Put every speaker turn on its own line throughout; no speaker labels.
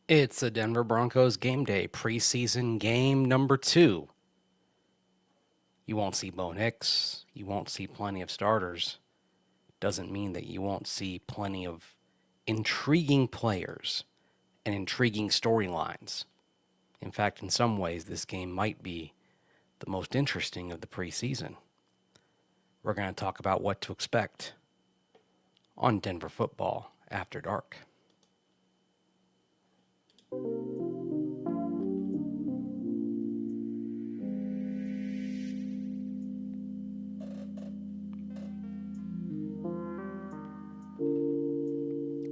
It's a Denver Broncos game day, preseason game number 2. You won't see Bo Nix. You won't see plenty of starters. Doesn't mean that you won't see plenty of intriguing players and intriguing storylines. In fact, in some ways, this game might be the most interesting of the preseason. We're going to talk about what to expect on Denver Football After Dark.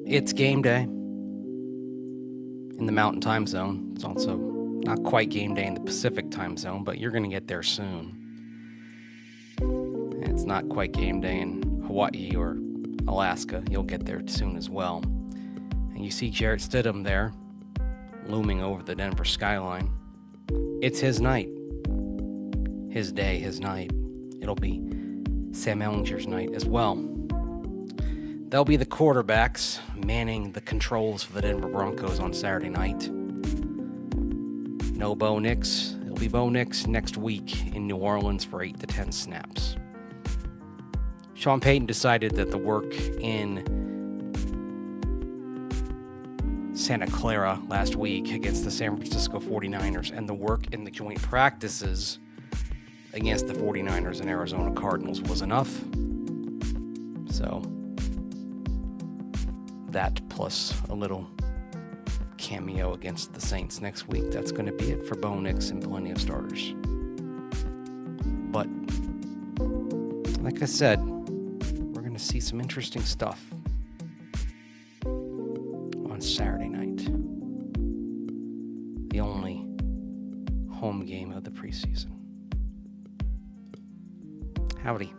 It's game day in the Mountain Time Zone. It's also not quite game day in the Pacific Time Zone, but you're going to get there soon. And it's not quite game day in Hawaii or Alaska. You'll get there soon as well. And you see Jarrett Stidham there, looming over the Denver skyline. It's his night. His day, his night. It'll be Sam Ehlinger's night as well. They'll be the quarterbacks manning the controls for the Denver Broncos on Saturday night. No Bo Nix. It'll be Bo Nix next week in New Orleans for 8 to 10 snaps. Sean Payton decided that the work in Santa Clara last week against the San Francisco 49ers and the work in the joint practices against the 49ers and Arizona Cardinals was enough. So that plus a little cameo against the Saints next week, that's going to be it for Bo Nix and plenty of starters. But like I said, we're going to see some interesting stuff on Saturday night. The only home game of the preseason. Howdy.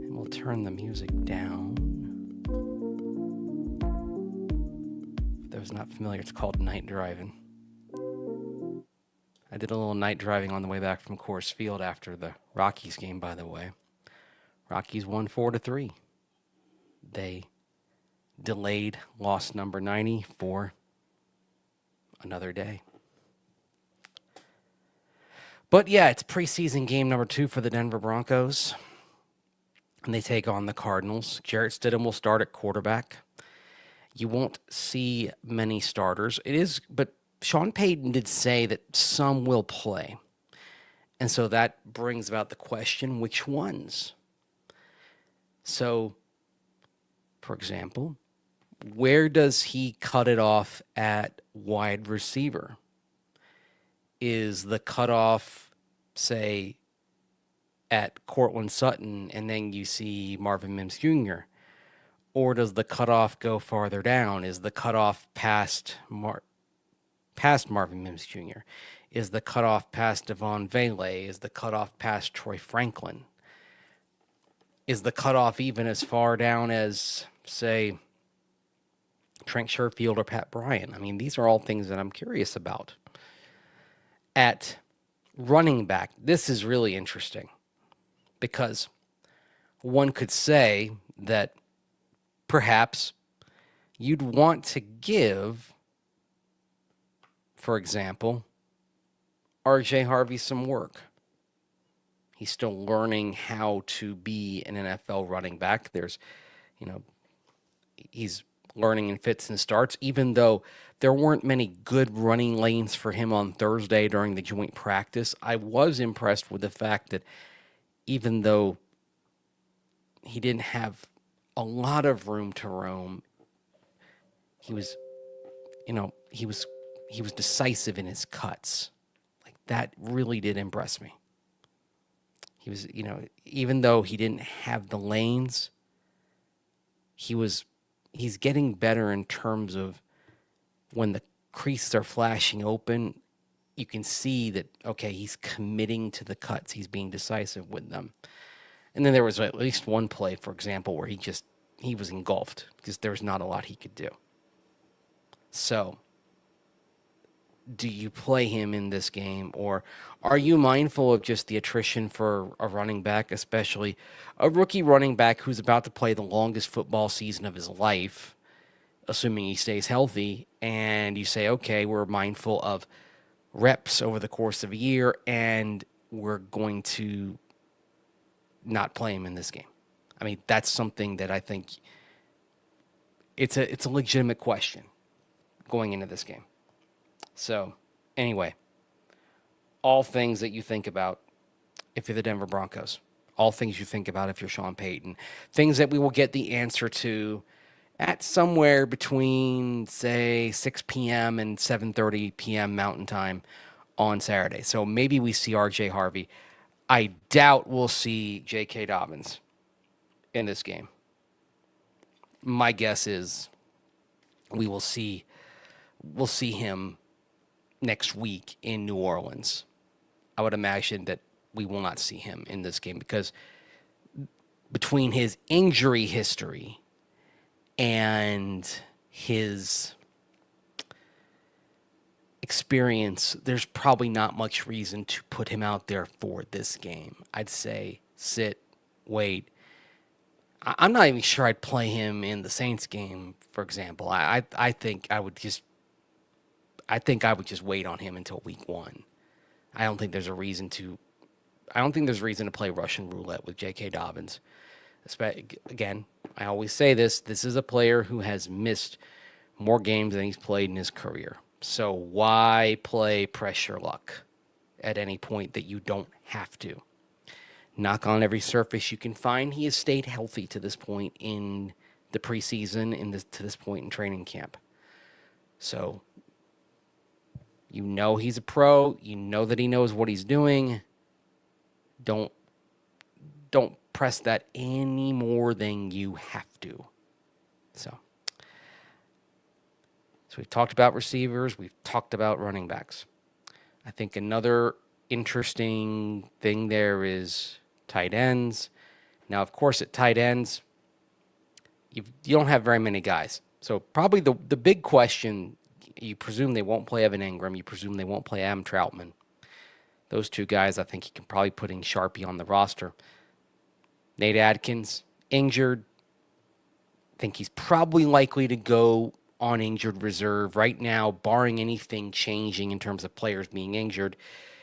And we'll turn the music down. For those not familiar, it's called night driving. I did a little night driving on the way back from Coors Field after the Rockies game, by the way. Rockies won 4-3. They delayed loss number 90 for another day. But yeah, it's preseason game number 2 for the Denver Broncos. And they take on the Cardinals. Jarrett Stidham will start at quarterback. You won't see many starters. But Sean Payton did say that some will play. And so that brings about the question, which ones? So, for example, where does he cut it off at wide receiver? Is the cutoff, say, at Cortland Sutton, and then you see Marvin Mims Jr.? Or does the cutoff go farther down? Is the cutoff past Marvin Mims Jr.? Is the cutoff past Devon Vele? Is the cutoff past Troy Franklin? Is the cutoff even as far down as, say, Trent Sherfield or Pat Bryant? I mean, these are all things that I'm curious about. At running back, this is really interesting because one could say that perhaps you'd want to give, for example, RJ Harvey some work. He's still learning how to be an NFL running back. He's learning in fits and starts, even though there weren't many good running lanes for him on Thursday during the joint practice. I was impressed with the fact that even though he didn't have a lot of room to roam, he was decisive in his cuts. Like, that really did impress me. He was, even though he didn't have the lanes, he's getting better in terms of when the creases are flashing open, you can see that, okay, he's committing to the cuts. He's being decisive with them. And then there was at least one play, for example, where he was engulfed because there's not a lot he could do. So, do you play him in this game, or are you mindful of just the attrition for a running back, especially a rookie running back who's about to play the longest football season of his life? assuming he stays healthy, and you say, okay, we're mindful of reps over the course of a year, and we're going to not play him in this game. I mean, that's something that I think it's a legitimate question going into this game. So, anyway, all things that you think about if you're the Denver Broncos, all things you think about if you're Sean Payton, things that we will get the answer to at somewhere between, say, 6 p.m. and 7:30 p.m. Mountain Time on Saturday. So maybe we see R.J. Harvey. I doubt we'll see J.K. Dobbins in this game. My guess is we'll see him next week in New Orleans. I would imagine that we will not see him in this game because between his injury history and his experience, there's probably not much reason to put him out there for this game. I'd say sit, wait. I'm not even sure I'd play him in the Saints game, for example. I think I would just wait on him until week 1. I don't think there's a reason to play Russian roulette with J.K. Dobbins. Again, I always say this is a player who has missed more games than he's played in his career. So why play pressure luck at any point that you don't have to? Knock on every surface you can find. He has stayed healthy to this point in the preseason, to this point in training camp. So you know he's a pro. You know that he knows what he's doing. Don't press that any more than you have to. So we've talked about receivers. We've talked about running backs. I think another interesting thing there is tight ends. Now, of course, at tight ends, you don't have very many guys. So probably the big question, you presume they won't play Evan Ingram. You presume they won't play Adam Troutman. Those two guys, I think you can probably put in Sharpie on the roster. Nate Adkins, injured. I think he's probably likely to go on injured reserve right now, barring anything changing in terms of players being injured.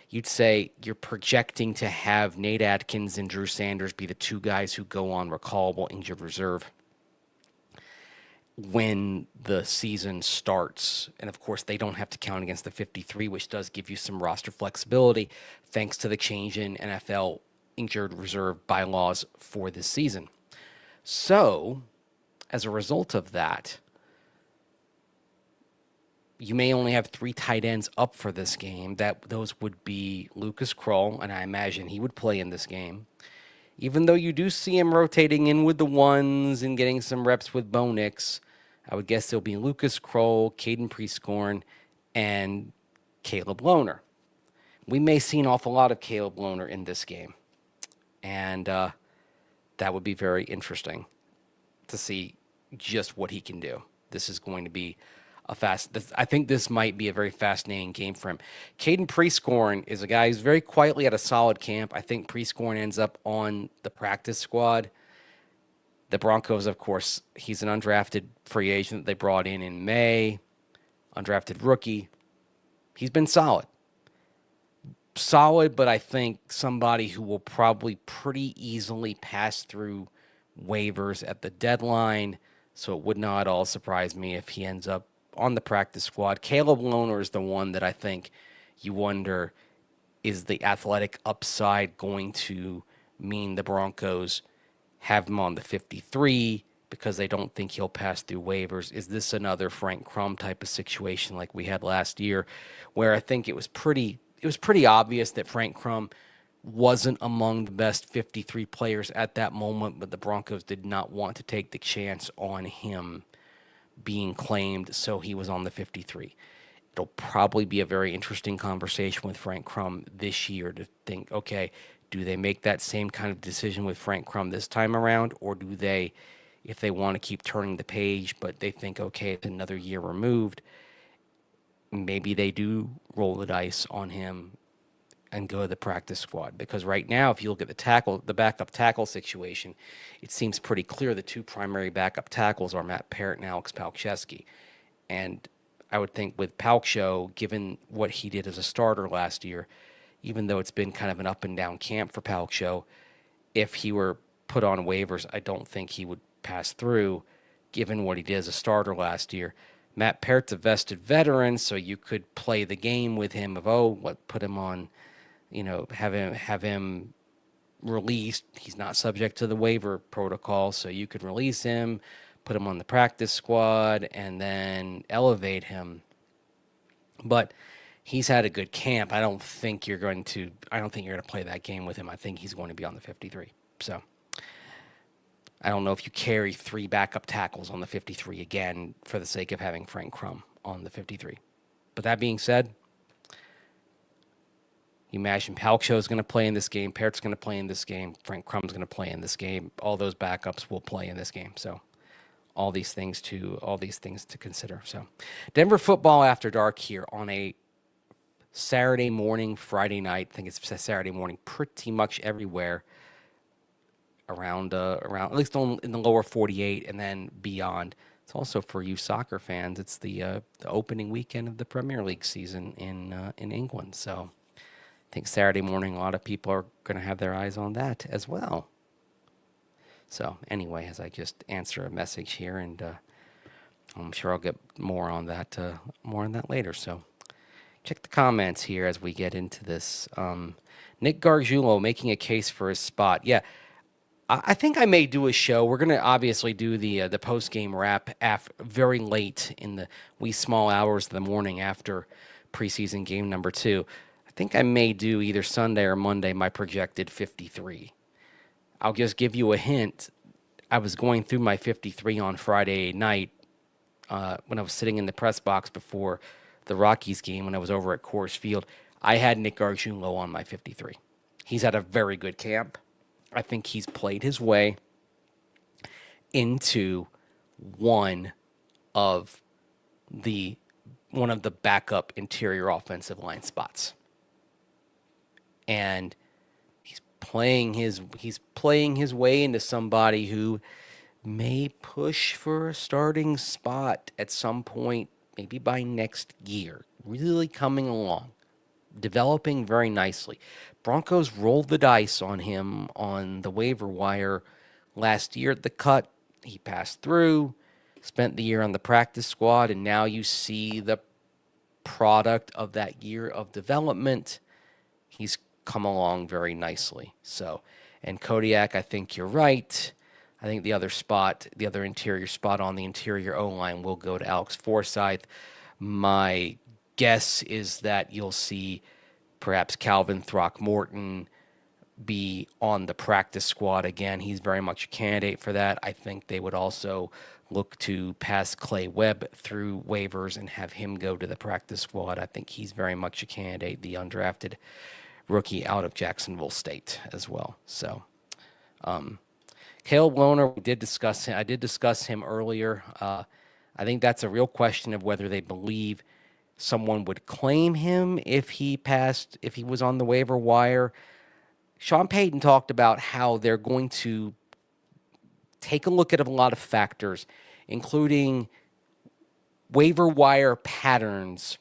You'd say you're projecting to have Nate Adkins and Drew Sanders be the two guys who go on recallable injured reserve when the season starts. And of course, they don't have to count against the 53, which does give you some roster flexibility thanks to the change in NFL injured reserve bylaws for this season. So, as a result of that, you may only have 3 tight ends up for this game. Those would be Lucas Kroll, and I imagine he would play in this game. Even though you do see him rotating in with the ones and getting some reps with Bo Nix, I would guess there'll be Lucas Kroll, Caden Prescorn, and Caleb Lohner. We may see an awful lot of Caleb Lohner in this game. And that would be very interesting to see just what he can do. This is going to be I think this might be a very fascinating game for him. Caden Prescorn is a guy who's very quietly at a solid camp. I think Prescorn ends up on the practice squad. The Broncos, of course, he's an undrafted free agent that they brought in May. Undrafted rookie. He's been solid. But I think somebody who will probably pretty easily pass through waivers at the deadline. So it would not at all surprise me if he ends up on the practice squad. Caleb Lohner is the one that I think you wonder, is the athletic upside going to mean the Broncos have him on the 53 because they don't think he'll pass through waivers? Is this another Frank Crum type of situation like we had last year, where I think it was pretty obvious that Frank Crum wasn't among the best 53 players at that moment, but the Broncos did not want to take the chance on him being claimed, so he was on the 53. It'll probably be a very interesting conversation with Frank Crum this year to think, okay, do they make that same kind of decision with Frank Crum this time around, or do they, if they want to keep turning the page, but they think, okay, it's another year removed, maybe they do roll the dice on him and go to the practice squad. Because right now, if you look at the backup tackle situation, it seems pretty clear the two primary backup tackles are Matt Parrott and Alex Palczewski. And I would think with Palkshow, given what he did as a starter last year, even though it's been kind of an up and down camp for Palkshow, if he were put on waivers, I don't think he would pass through, given what he did as a starter last year. Matt Parrott's a vested veteran, so you could play the game with him of, put him on, have him released. He's not subject to the waiver protocol, so you could release him, put him on the practice squad, and then elevate him. But he's had a good camp. I don't think you're going to play that game with him. I think he's going to be on the 53. So I don't know if you carry 3 backup tackles on the 53 again for the sake of having Frank Crum on the 53. But that being said, you imagine Palkshow's going to play in this game, Parrott's going to play in this game, Frank Crum's going to play in this game. All those backups will play in this game. So all these things to consider. So Denver football after dark here on a Saturday morning, Friday night. I think it's Saturday morning pretty much everywhere around at least in the lower 48 and then beyond. It's also for you soccer fans. It's the opening weekend of the Premier League season in England. So I think Saturday morning, a lot of people are going to have their eyes on that as well. So anyway, as I just answer a message here, and I'm sure I'll get more on that later. So check the comments here as we get into this. Nick Gargiulo making a case for his spot. Yeah, I think I may do a show. We're going to obviously do the post-game wrap very late in the wee small hours of the morning after preseason game number 2. I think I may do either Sunday or Monday my projected 53. I'll just give you a hint. I was going through my 53 on Friday night when I was sitting in the press box before the Rockies game when I was over at Coors Field. I had Nick Gargiulo on my 53. He's had a very good camp. I think he's played his way into one of the backup interior offensive line spots. And he's playing his way into somebody who may push for a starting spot at some point, maybe by next year. Really coming along, developing very nicely. Broncos rolled the dice on him on the waiver wire last year at the cut. He passed through, spent the year on the practice squad, and now you see the product of that year of development. He's come along very nicely. So, and Kodiak, I think you're right. I think the other interior spot on the interior O-line will go to Alex Forsythe. My guess is that you'll see perhaps Calvin Throckmorton be on the practice squad again. He's very much a candidate for that. I think they would also look to pass Clay Webb through waivers and have him go to the practice squad. I think he's very much a candidate, the undrafted rookie out of Jacksonville State as well. So, Caleb Lohner, I did discuss him earlier. I think that's a real question of whether they believe someone would claim him if he was on the waiver wire. Sean Payton talked about how they're going to take a look at a lot of factors, including waiver wire patterns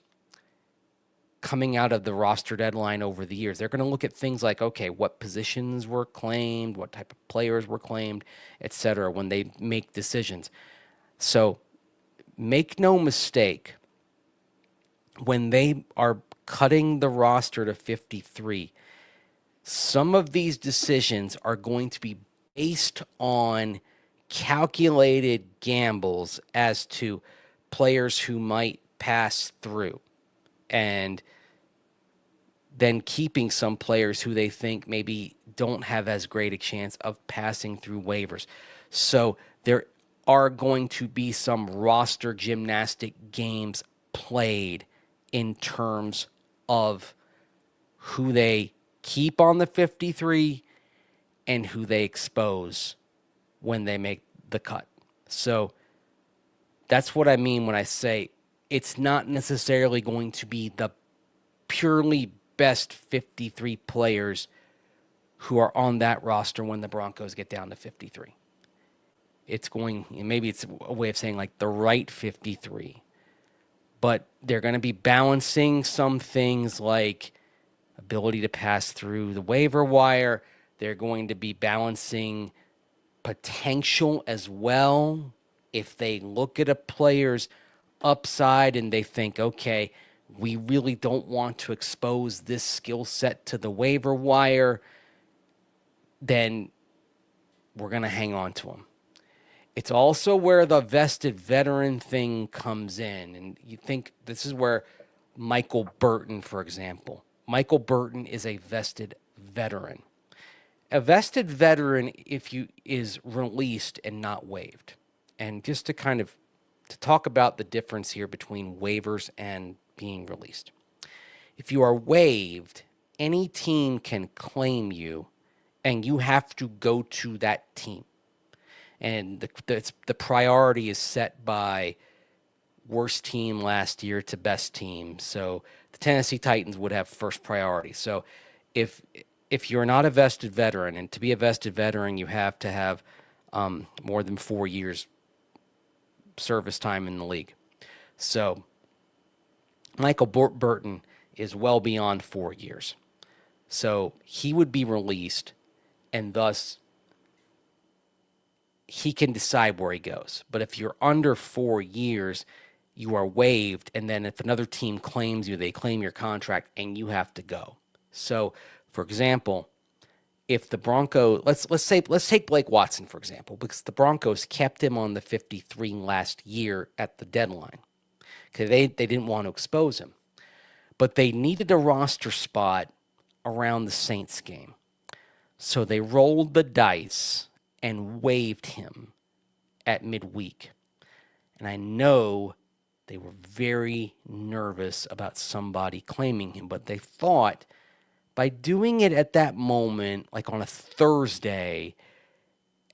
coming out of the roster deadline over the years. They're going to look at things like, okay, what positions were claimed, what type of players were claimed, etc., when they make decisions. So make no mistake, when they are cutting the roster to 53, some of these decisions are going to be based on calculated gambles as to players who might pass through, and then keeping some players who they think maybe don't have as great a chance of passing through waivers. So there are going to be some roster gymnastic games played in terms of who they keep on the 53 and who they expose when they make the cut. So that's what I mean when I say it's not necessarily going to be the purely best 53 players who are on that roster when the Broncos get down to 53. Maybe it's a way of saying like the right 53. But they're going to be balancing some things like ability to pass through the waiver wire. They're going to be balancing potential as well. If they look at a player's upside and they think, okay, we really don't want to expose this skill set to the waiver wire, then we're going to hang on to him. It's also where the vested veteran thing comes in. And you think this is where Michael Burton, for example. Michael Burton is a vested veteran. A vested veteran is released and not waived. And just to talk about the difference here between waivers and being released. If you are waived, any team can claim you, and you have to go to that team. And the priority is set by worst team last year to best team. So the Tennessee Titans would have first priority. So if you're not a vested veteran, and to be a vested veteran, you have to have more than 4 years service time in the league. So Michael Burton is well beyond 4 years. So he would be released, and thus he can decide where he goes. But if you're under 4 years, you are waived, and then if another team claims you, they claim your contract, and you have to go. So, for example, if the Broncos, let's take Blake Watson, for example, because the Broncos kept him on the 53 last year at the deadline because they didn't want to expose him. But they needed a roster spot around the Saints game. So they rolled the dice and waived him at midweek. And I know they were very nervous about somebody claiming him, but they thought by doing it at that moment, like on a Thursday,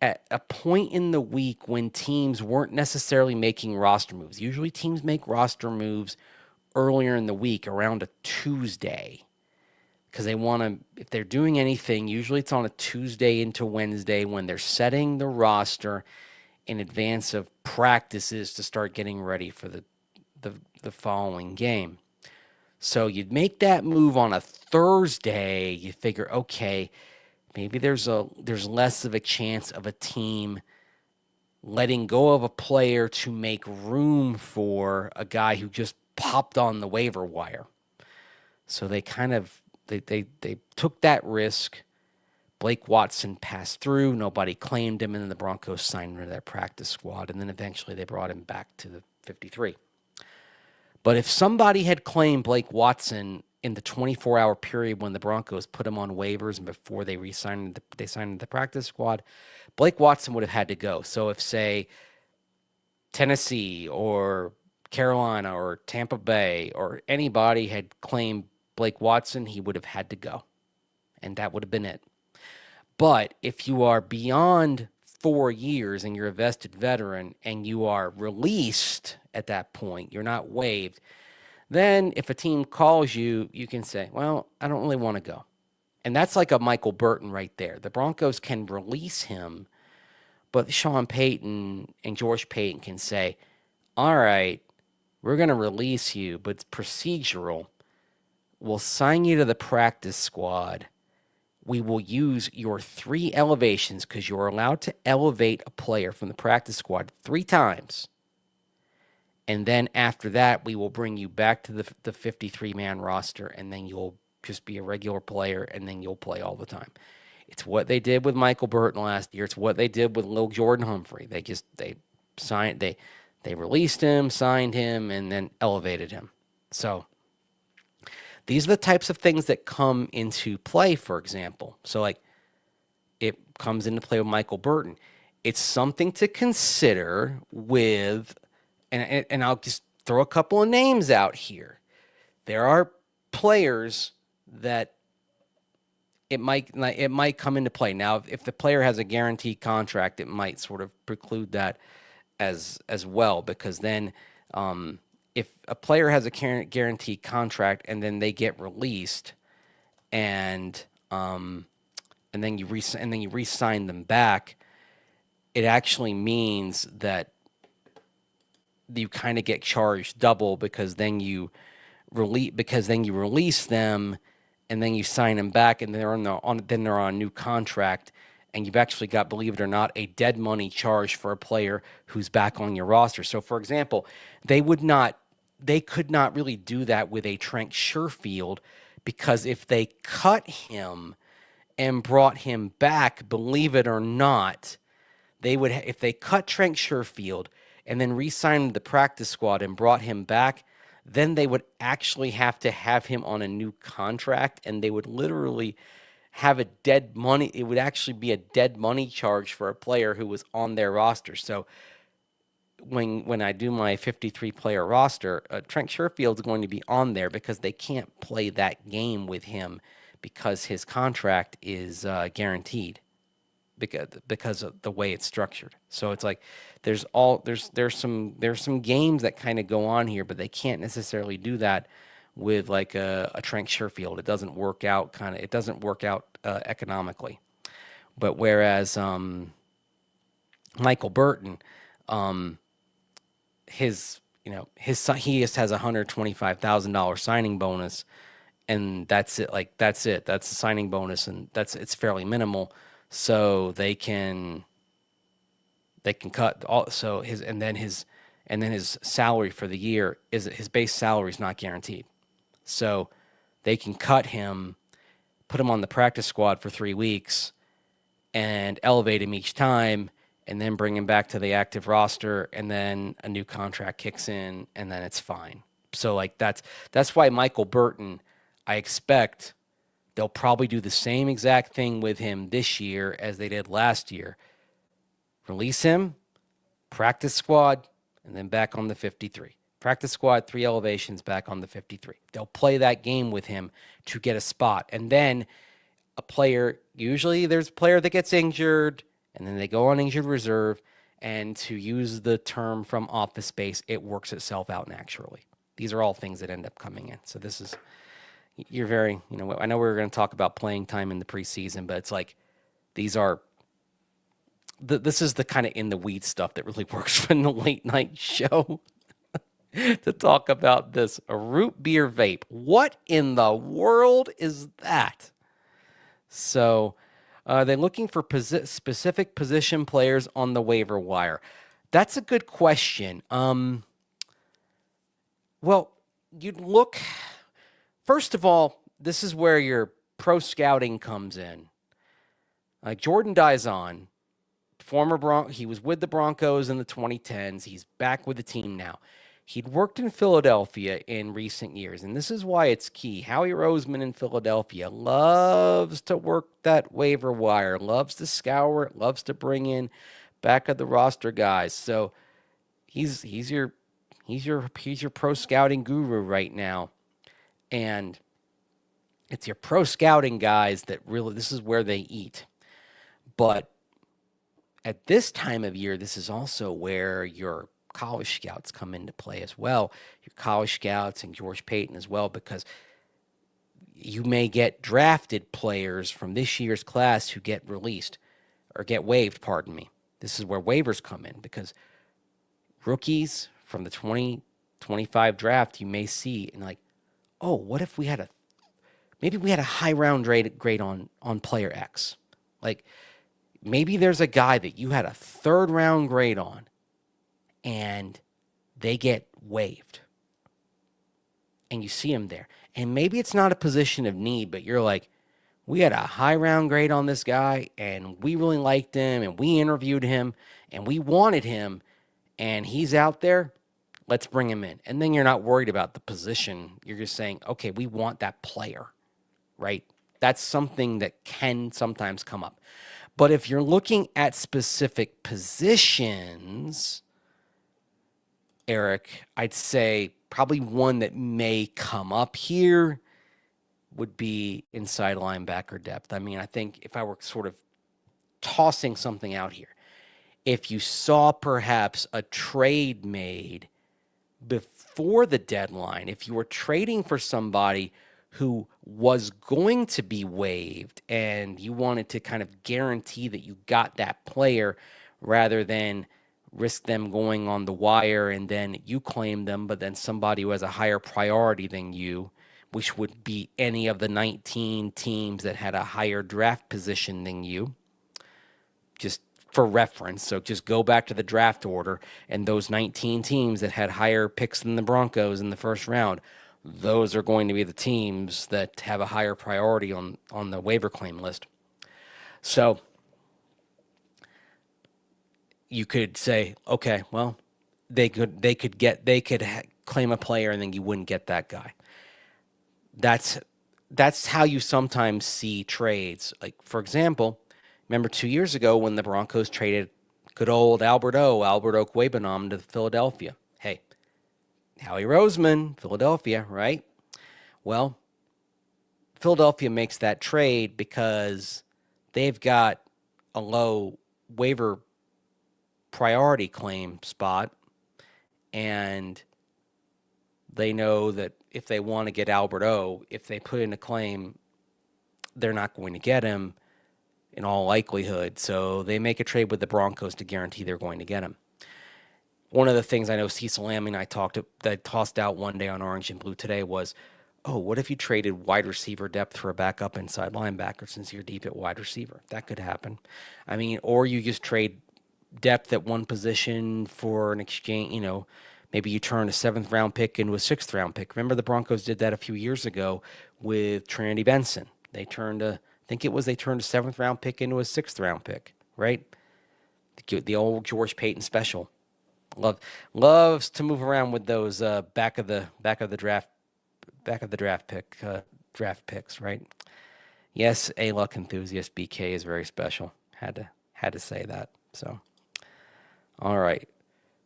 at a point in the week when teams weren't necessarily making roster moves. Usually teams make roster moves earlier in the week around a Tuesday because they want to, if they're doing anything, usually it's on a Tuesday into Wednesday when they're setting the roster in advance of practices to start getting ready for the following game. So you'd make that move on a Thursday. You figure, okay, maybe there's less of a chance of a team letting go of a player to make room for a guy who just popped on the waiver wire. So they they took that risk. Blake Watson passed through. Nobody claimed him, and then the Broncos signed him to their practice squad, and then eventually they brought him back to the 53. But if somebody had claimed Blake Watson in the 24-hour period when the Broncos put him on waivers and before they signed the practice squad, Blake Watson would have had to go. So if, say, Tennessee or Carolina or Tampa Bay or anybody had claimed Blake Watson, he would have had to go. And that would have been it. But if you are beyond 4 years and you're a vested veteran and you are released at that point, you're not waived, then if a team calls you, you can say, well, I don't really want to go. And that's like a Michael Burton right there. The Broncos can release him, but Sean Payton and George Payton can say, all right, we're going to release you, but it's procedural. We'll sign you to the practice squad. We will use your 3 elevations because you're allowed to elevate a player from the practice squad 3 times. And then after that, we will bring you back to the 53-man roster, and then you'll just be a regular player, and then you'll play all the time. It's what they did with Michael Burton last year. It's what they did with Lil Jordan Humphrey. They released him, signed him, and then elevated him. So these are the types of things that come into play, for example. So, like, it comes into play with Michael Burton. It's something to consider with, and I'll just throw a couple of names out here. There are players that it might come into play. Now, if the player has a guaranteed contract, it might sort of preclude that as well, because then if a player has a guaranteed contract and then they get released, and um, and then you re-sign them back, it actually means that you kind of get charged double because then you release them, and then you sign them back, and they're on a new contract, and you've actually got, believe it or not, a dead money charge for a player who's back on your roster. So, for example, they could not really do that with a Trent Sherfield, because if they cut him and brought him back, believe it or not, they would, if they cut Trent Sherfield and then re-signed him to the practice squad and brought him back, then they would actually have to have him on a new contract, and they would literally have a dead money. It would actually be a dead money charge for a player who was on their roster. So when I do my 53 player roster, Trent Sherfield is going to be on there because they can't play that game with him because his contract is guaranteed because of the way it's structured. So it's like there's some games that kind of go on here, but they can't necessarily do that with like a Trent Sherfield. It doesn't work out economically. But whereas Michael Burton, he just has a $125,000 signing bonus, and that's it. Like that's it. That's the signing bonus, and it's fairly minimal. So they can cut all. So his salary for the year is, his base salary is not guaranteed. So they can cut him, put him on the practice squad for 3 weeks, and elevate him each time, and then bring him back to the active roster, and then a new contract kicks in, and then it's fine. So like that's why Michael Burton, I expect they'll probably do the same exact thing with him this year as they did last year. Release him, practice squad, and then back on the 53. Practice squad, 3 elevations, back on the 53. They'll play that game with him to get a spot. And then usually there's a player that gets injured, and then they go on injured reserve, and to use the term from Office Space, it works itself out naturally. These are all things that end up coming in. So this is, I know we were going to talk about playing time in the preseason, but it's like this is the kind of in the weeds stuff that really works for the late night show to talk about this root beer vape. What in the world is that? So they're looking for specific position players on the waiver wire. That's a good question. Well, you'd look. First of all, this is where your pro scouting comes in. Like Jordan Dizon, he was with the Broncos in the 2010s. He's back with the team now. He'd worked in Philadelphia in recent years, and this is why it's key. Howie Roseman in Philadelphia loves to work that waiver wire, loves to scour it, loves to bring in back of the roster guys. So he's your pro scouting guru right now. And it's your pro scouting guys that really, this is where they eat. But at this time of year, this is also where your college scouts come into play as well. Your college scouts and George Payton as well, because you may get drafted players from this year's class who get released or get waived, pardon me. This is where waivers come in, because rookies from the 2025 draft, you may see and like, oh, what if we had a high round grade on player X? Like maybe there's a guy that you had a 3rd round grade on and they get waived. And you see him there. And maybe it's not a position of need, but you're like, we had a high round grade on this guy and we really liked him and we interviewed him and we wanted him and he's out there. Let's bring him in. And then you're not worried about the position. You're just saying, okay, we want that player, right? That's something that can sometimes come up. But if you're looking at specific positions, Eric, I'd say probably one that may come up here would be inside linebacker depth. I mean, I think if I were sort of tossing something out here, if you saw perhaps a trade made before the deadline, if you were trading for somebody who was going to be waived, and you wanted to kind of guarantee that you got that player rather than risk them going on the wire and then you claim them, but then somebody who has a higher priority than you, which would be any of the 19 teams that had a higher draft position than you, just for reference. So just go back to the draft order, and those 19 teams that had higher picks than the Broncos in the first round, those are going to be the teams that have a higher priority on the waiver claim list. So you could say, okay, well, they could claim a player and then you wouldn't get that guy. That's how you sometimes see trades. Like, for example, remember 2 years ago when the Broncos traded good old Albert Okwuegbunam to Philadelphia. Hey, Howie Roseman, Philadelphia, right? Well, Philadelphia makes that trade because they've got a low waiver priority claim spot, and they know that if they want to get Albert O, if they put in a claim, they're not going to get him in all likelihood. So they make a trade with the Broncos to guarantee they're going to get him. One of the things I know Cecil Lamb and I tossed out one day on Orange and Blue today was, oh, what if you traded wide receiver depth for a backup inside linebacker since you're deep at wide receiver? That could happen. I mean, or you just trade depth at one position for an exchange, maybe you turn a 7th round pick into a 6th round pick. Remember the Broncos did that a few years ago with Trinity Benson. They turned a 7th round pick into a 6th round pick, right? The old George Payton special. Loves to move around with those back of the draft picks, right? Yes, a luck enthusiast BK is very special. Had to say that. So, all right,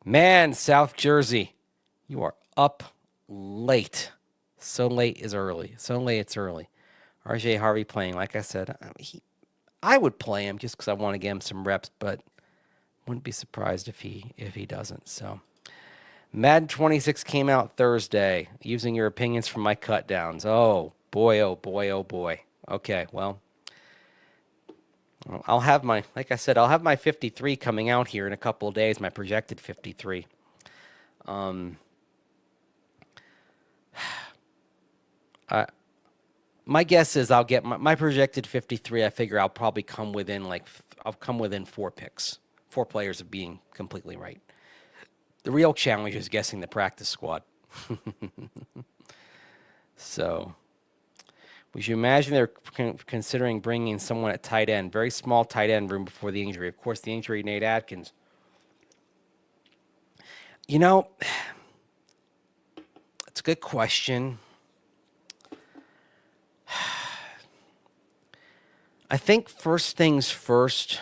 man, South Jersey, you are up late. So late is early. So late it's early. RJ Harvey playing, like I said, I would play him just because I want to get him some reps, but wouldn't be surprised if he doesn't. So, Madden 26 came out Thursday. Using your opinions for my cut downs. Oh boy, oh boy, oh boy. Okay, well, I'll have my 53 coming out here in a couple of days. My projected 53. My guess is I'll get my projected 53. I figure I'll probably come within 4 picks, 4 players of being completely right. The real challenge is guessing the practice squad. So, would you imagine they're considering bringing someone at tight end? Very small tight end room before the injury. Of course, the injury, Nate Atkins. It's a good question. I think first things first,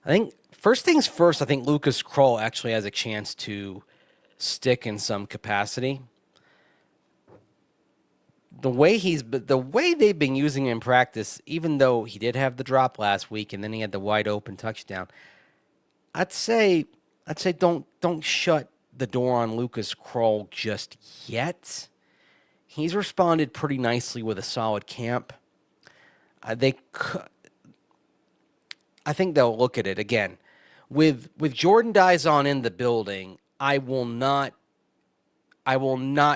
I think Lucas Kroll actually has a chance to stick in some capacity. The way they've been using him in practice, even though he did have the drop last week and then he had the wide open touchdown, I'd say don't shut the door on Lucas Kroll just yet. He's responded pretty nicely with a solid camp. I think they'll look at it again. With Jordan Dizon in the building, I will not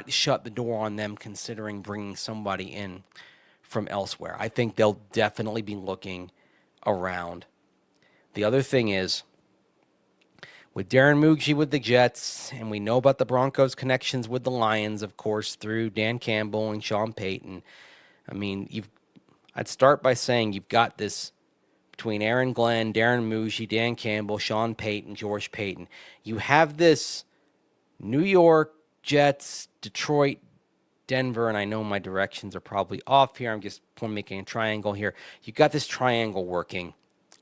shut the door on them considering bringing somebody in from elsewhere. I think they'll definitely be looking around. The other thing is, with Darren Mugji with the Jets, and we know about the Broncos' connections with the Lions, of course, through Dan Campbell and Sean Payton. I mean, I'd start by saying you've got this between Aaron Glenn, Darren Mugji, Dan Campbell, Sean Payton, George Payton. You have this New York, Jets, Detroit, Denver, and I know my directions are probably off here. I'm just making a triangle here. You've got this triangle working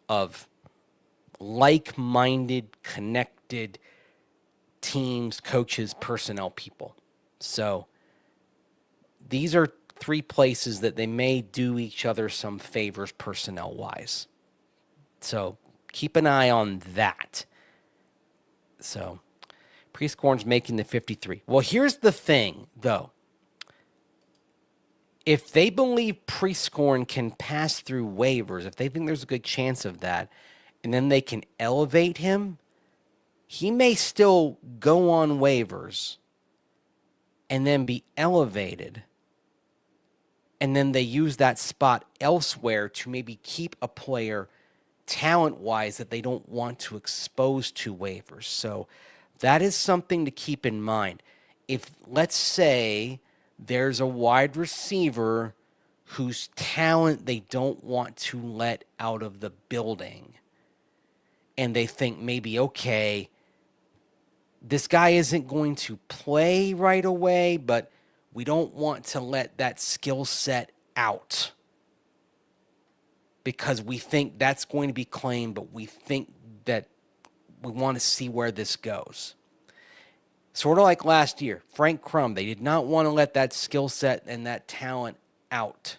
of like-minded, connected teams, coaches, personnel people. So these are 3 places that they may do each other some favors personnel-wise. So keep an eye on that. So Prescorn's making the 53. Well, here's the thing, though. if they believe Preseason can pass through waivers, if they think there's a good chance of that, and then they can elevate him, he may still go on waivers and then be elevated. And then they use that spot elsewhere to maybe keep a player talent-wise that they don't want to expose to waivers. So that is something to keep in mind. If, let's say, there's a wide receiver whose talent they don't want to let out of the building, and they think maybe, okay, this guy isn't going to play right away, but we don't want to let that skill set out because we think that's going to be claimed, but we think that we want to see where this goes. Sort of like last year, Frank Crum, they did not want to let that skill set and that talent out.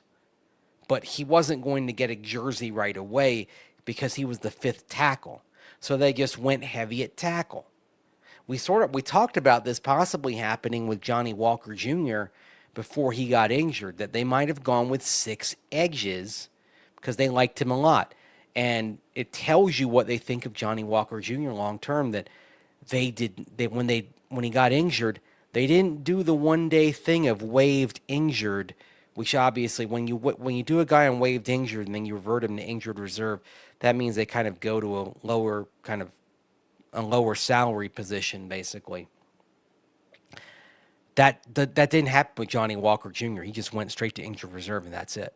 But he wasn't going to get a jersey right away because he was the fifth tackle. So they just went heavy at tackle. We talked about this possibly happening with Johnny Walker Jr. before he got injured, that they might have gone with 6 edges because they liked him a lot. And it tells you what they think of Johnny Walker Jr. long term, that when he got injured, they didn't do the one-day thing of waived injured, which obviously when you do a guy on waived injured and then you revert him to injured reserve, that means they kind of go to a lower salary position, basically. That didn't happen with Johnny Walker Jr. He just went straight to injured reserve, and that's it.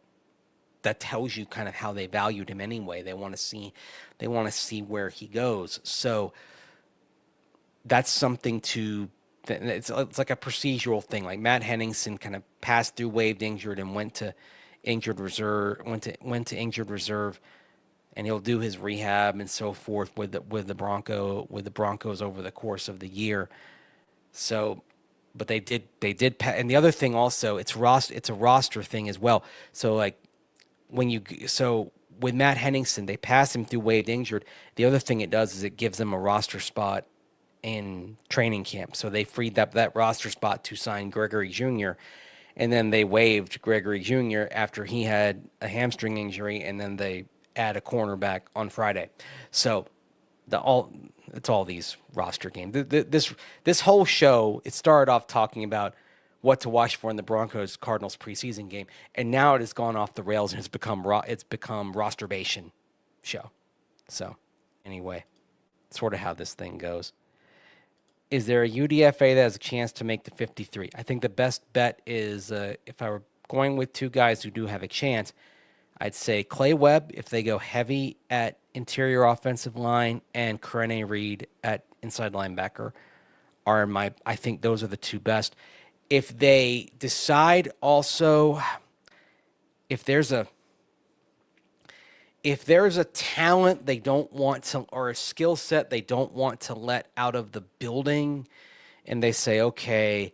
That tells you kind of how they valued him anyway. They want to see where he goes. So that's something to. It's like a procedural thing. Like Matt Henningsen kind of passed through waived injured and went to injured reserve. Went to injured reserve. And he'll do his rehab and so forth with the Broncos over the course of the year. So, but they did, and the other thing also, it's a roster thing as well. So like with Matt Henningsen, they pass him through waived injured. The other thing it does is it gives them a roster spot in training camp. So they freed up that roster spot to sign Gregory Jr. And then they waived Gregory Jr. after he had a hamstring injury, and then they add a cornerback on Friday. So it's all these roster games. This whole show, it started off talking about what to watch for in the Broncos-Cardinals preseason game, and now it has gone off the rails and it's become rosterbation show. So anyway, sort of how this thing goes. Is there a UDFA that has a chance to make the 53? I think the best bet is if I were going with 2 guys who do have a chance, I'd say Clay Webb if they go heavy at interior offensive line, and Karene Reed at inside linebacker I think those are the 2 best. If they decide also, if there's a talent they don't want to, or a skill set they don't want to let out of the building, and they say, okay,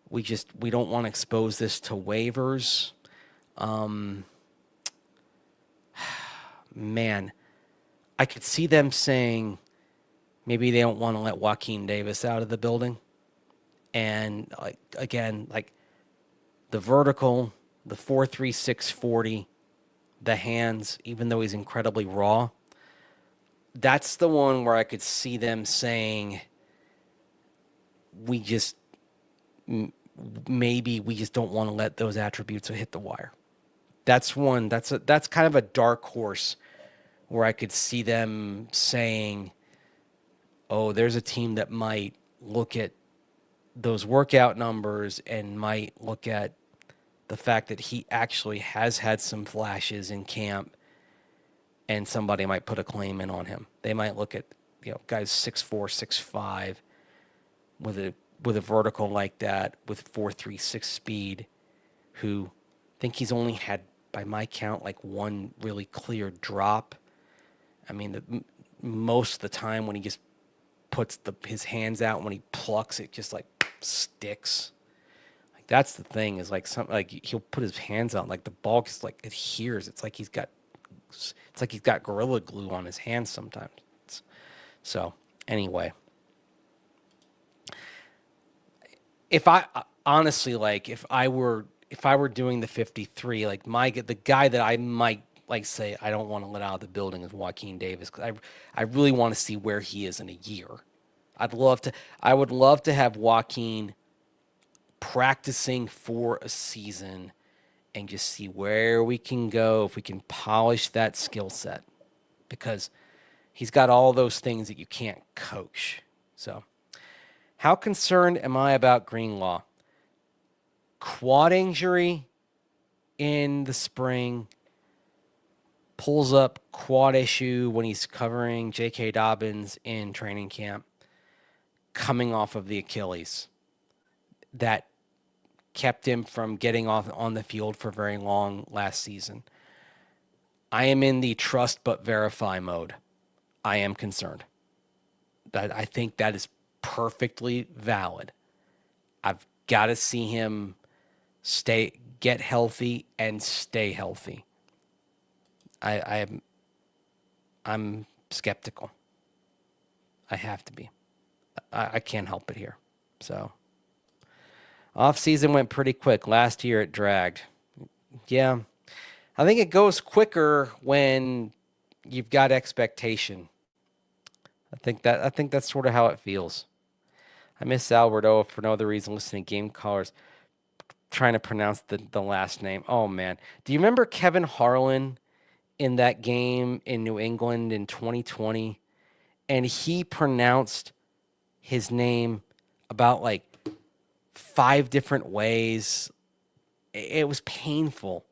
we don't want to expose this to waivers. Man, I could see them saying maybe they don't want to let Joaquin Davis out of the building. And like the vertical, the 4.3 640, the hands, even though he's incredibly raw, that's the one where I could see them saying maybe we just don't want to let those attributes hit the wire. That's one. That's kind of a dark horse where I could see them saying, oh, there's a team that might look at those workout numbers and might look at the fact that he actually has had some flashes in camp, and somebody might put a claim in on him. They might look at, guys 6'4", 6'5", with a vertical like that, with 4.36 speed, who think he's only had, by my count, like one really clear drop. I mean, most of the time when he just puts his hands out, when he plucks, it just like sticks. Like that's the thing, is like he'll put his hands out, like the ball just like adheres. It's like he's got Gorilla Glue on his hands sometimes. So anyway, if I honestly, like, if I were if I were doing the 53, like the guy that I might like say I don't want to let out of the building is Joaquin Davis, because I really want to see where he is in a year. I would love to have Joaquin practicing for a season and just see where we can go if we can polish that skill set, because he's got all those things that you can't coach. So, how concerned am I about Greenlaw? Quad injury in the spring, pulls up quad issue when he's covering J.K. Dobbins in training camp, coming off of the Achilles. That kept him from getting off on the field for very long last season. I am in the trust but verify mode. I am concerned. I think that is perfectly valid. I've got to see him get healthy and stay healthy. I'm skeptical. I have to be. I can't help it here. So, off season went pretty quick. Last year it dragged. Yeah, I think it goes quicker when you've got expectation. I think that's sort of how it feels. I miss Alberto for no other reason. Listening to game callers trying to pronounce the last name. Oh man, do you remember Kevin Harlan in that game in New England in 2020? And he pronounced his name about like 5 different ways. It was painful.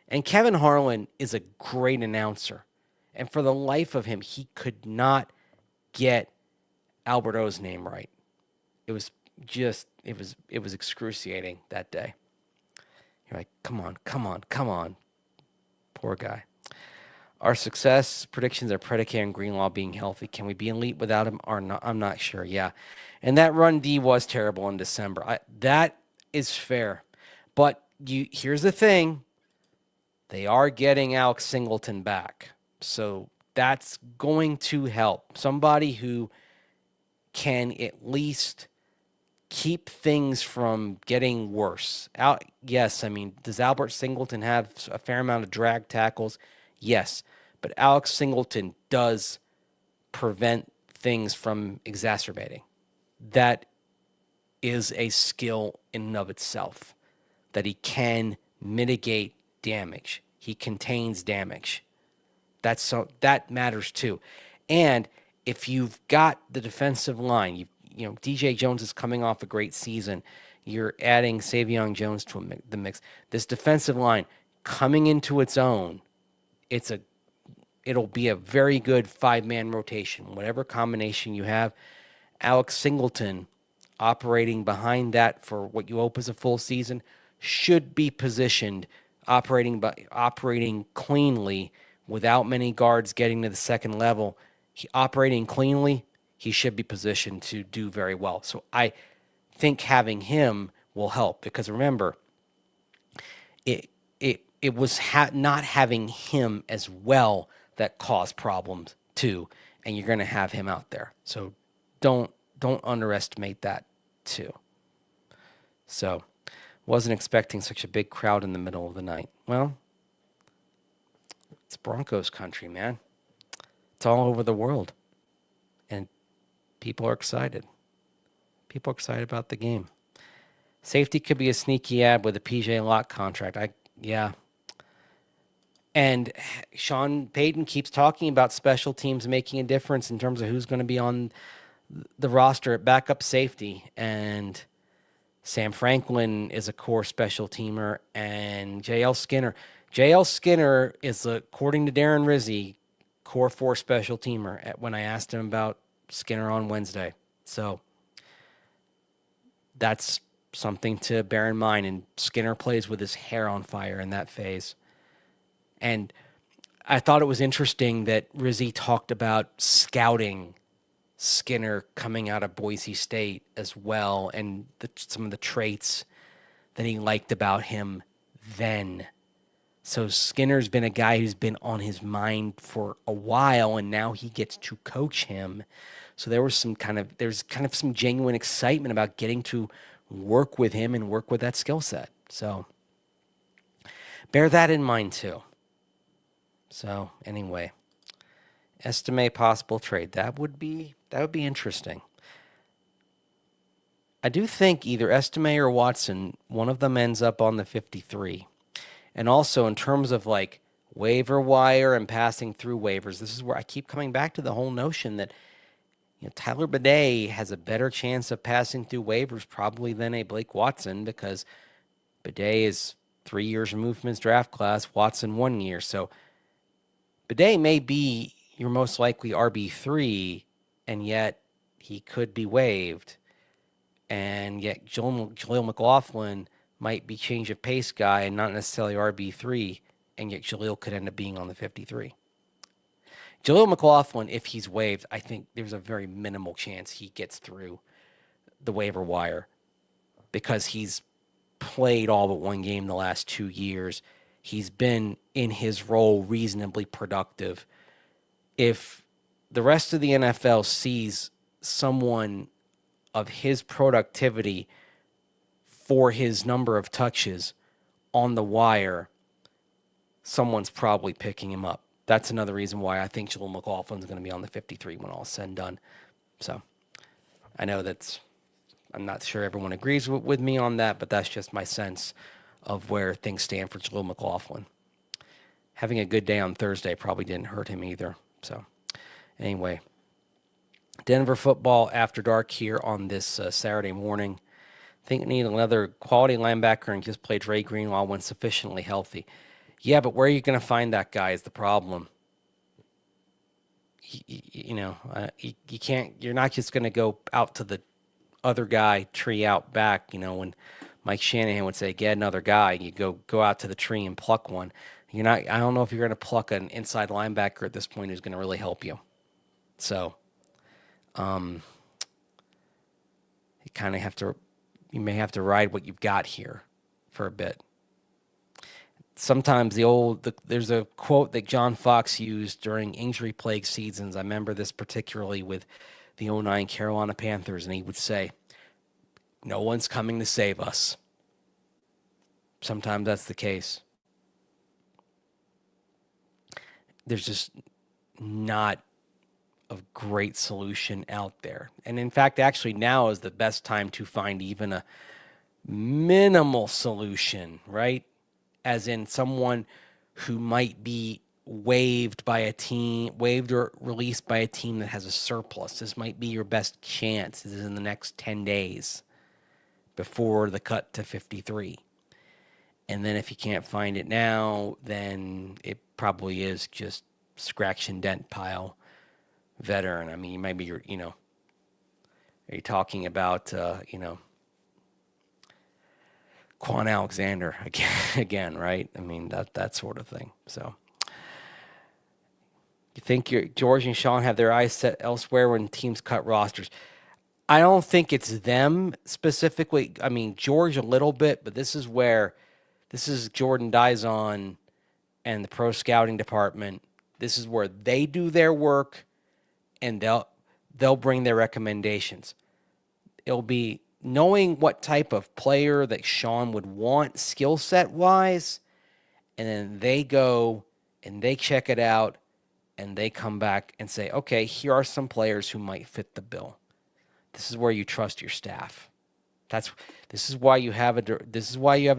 And Kevin Harlan is a great announcer. And for the life of him, he could not get Alberto's name right. It was excruciating that day. You're like, come on. Poor guy. Our success predictions are predicated on Greenlaw being healthy. Can we be elite without him or not? I'm not sure. Yeah. And that run D was terrible in December. That is fair. But here's the thing. They are getting Alex Singleton back. So that's going to help. Somebody who can at least keep things from getting worse. Yes, I mean, does Albert Singleton have a fair amount of drag tackles? Yes, but Alex Singleton does prevent things from exacerbating. That is a skill in and of itself, that he can mitigate damage. He contains damage. That matters too. And if you've got the defensive line, DJ Jones is coming off a great season. You're adding Savion Jones to the mix. This defensive line coming into its own, it'll be a very good 5-man rotation. Whatever combination you have, Alex Singleton operating behind that for what you hope is a full season should be positioned operating cleanly without many guards getting to the second level. Operating cleanly, he should be positioned to do very well. So I think having him will help, because remember, it was not having him as well that caused problems too, and you're going to have him out there. So don't underestimate that too. So wasn't expecting such a big crowd in the middle of the night. Well, it's Broncos country, man. It's all over the world. And people are excited. People are excited about the game. Safety could be a sneaky ad with a PJ Locke contract. Yeah. And Sean Payton keeps talking about special teams making a difference in terms of who's going to be on the roster at backup safety. And Sam Franklin is a core special teamer. And J.L. Skinner. J.L. Skinner is, according to Darren Rizzi, core 4 special teamer when I asked him about Skinner on Wednesday. So that's something to bear in mind. And Skinner plays with his hair on fire in that phase. And I thought it was interesting that Rizzi talked about scouting Skinner coming out of Boise State as well, and some of the traits that he liked about him then. So Skinner's been a guy who's been on his mind for a while, and now he gets to coach him. So there's kind of some genuine excitement about getting to work with him and work with that skill set. So bear that in mind too. So anyway, estimate possible trade. That would be interesting. I do think either Estime or Watson, one of them ends up on the 53. And also in terms of like waiver wire and passing through waivers, this is where I keep coming back to the whole notion that Tyler Bidet has a better chance of passing through waivers probably than a Blake Watson, because Bidet is 3 years removed from his draft class, Watson 1 year. So Bidet may be your most likely RB3, and yet he could be waived. And yet Jaleel McLaughlin might be change of pace guy and not necessarily RB3, and yet Jaleel could end up being on the 53. Jaleel McLaughlin, if he's waived, I think there's a very minimal chance he gets through the waiver wire because he's played all but one game the last 2 years. He's been in his role reasonably productive. If the rest of the NFL sees someone of his productivity for his number of touches on the wire, someone's probably picking him up. That's another reason why I think Jaleel McLaughlin's going to be on the 53 when all is said and done. So I know I'm not sure everyone agrees with me on that, but that's just my sense of where things stand for Jaleel McLaughlin. Having a good day on Thursday probably didn't hurt him either. So anyway, Denver football after dark here on this Saturday morning. I think we need another quality linebacker and just play Dre Greenlaw when sufficiently healthy. Yeah, but where are you going to find that guy is the problem. You can't. You're not just going to go out to the other guy tree out back. When Mike Shanahan would say, "Get another guy," you go out to the tree and pluck one. You're not. I don't know if you're going to pluck an inside linebacker at this point who's going to really help you. So, you kind of have to. You may have to ride what you've got here for a bit. Sometimes there's a quote that John Fox used during injury-plagued seasons. I remember this particularly with the 2009 Carolina Panthers, and he would say, "No one's coming to save us." Sometimes that's the case. There's just not a great solution out there. And in fact, actually now is the best time to find even a minimal solution, right? As in someone who might be waived or released by a team that has a surplus. This might be your best chance. This is in the next 10 days before the cut to 53. And then if you can't find it now, then it probably is just scratch and dent pile veteran. I mean, maybe are you talking about, Quan Alexander again, right? I mean, that sort of thing. So you think George and Sean have their eyes set elsewhere when teams cut rosters? I don't think it's them specifically. I mean, George a little bit, but this is Jordan Dizon and the pro scouting department. This is where they do their work, and they'll bring their recommendations. It'll be knowing what type of player that Sean would want skill set wise, and then they go and they check it out and they come back and say, okay, here are some players who might fit the bill. This is where you trust your staff. This is why you have a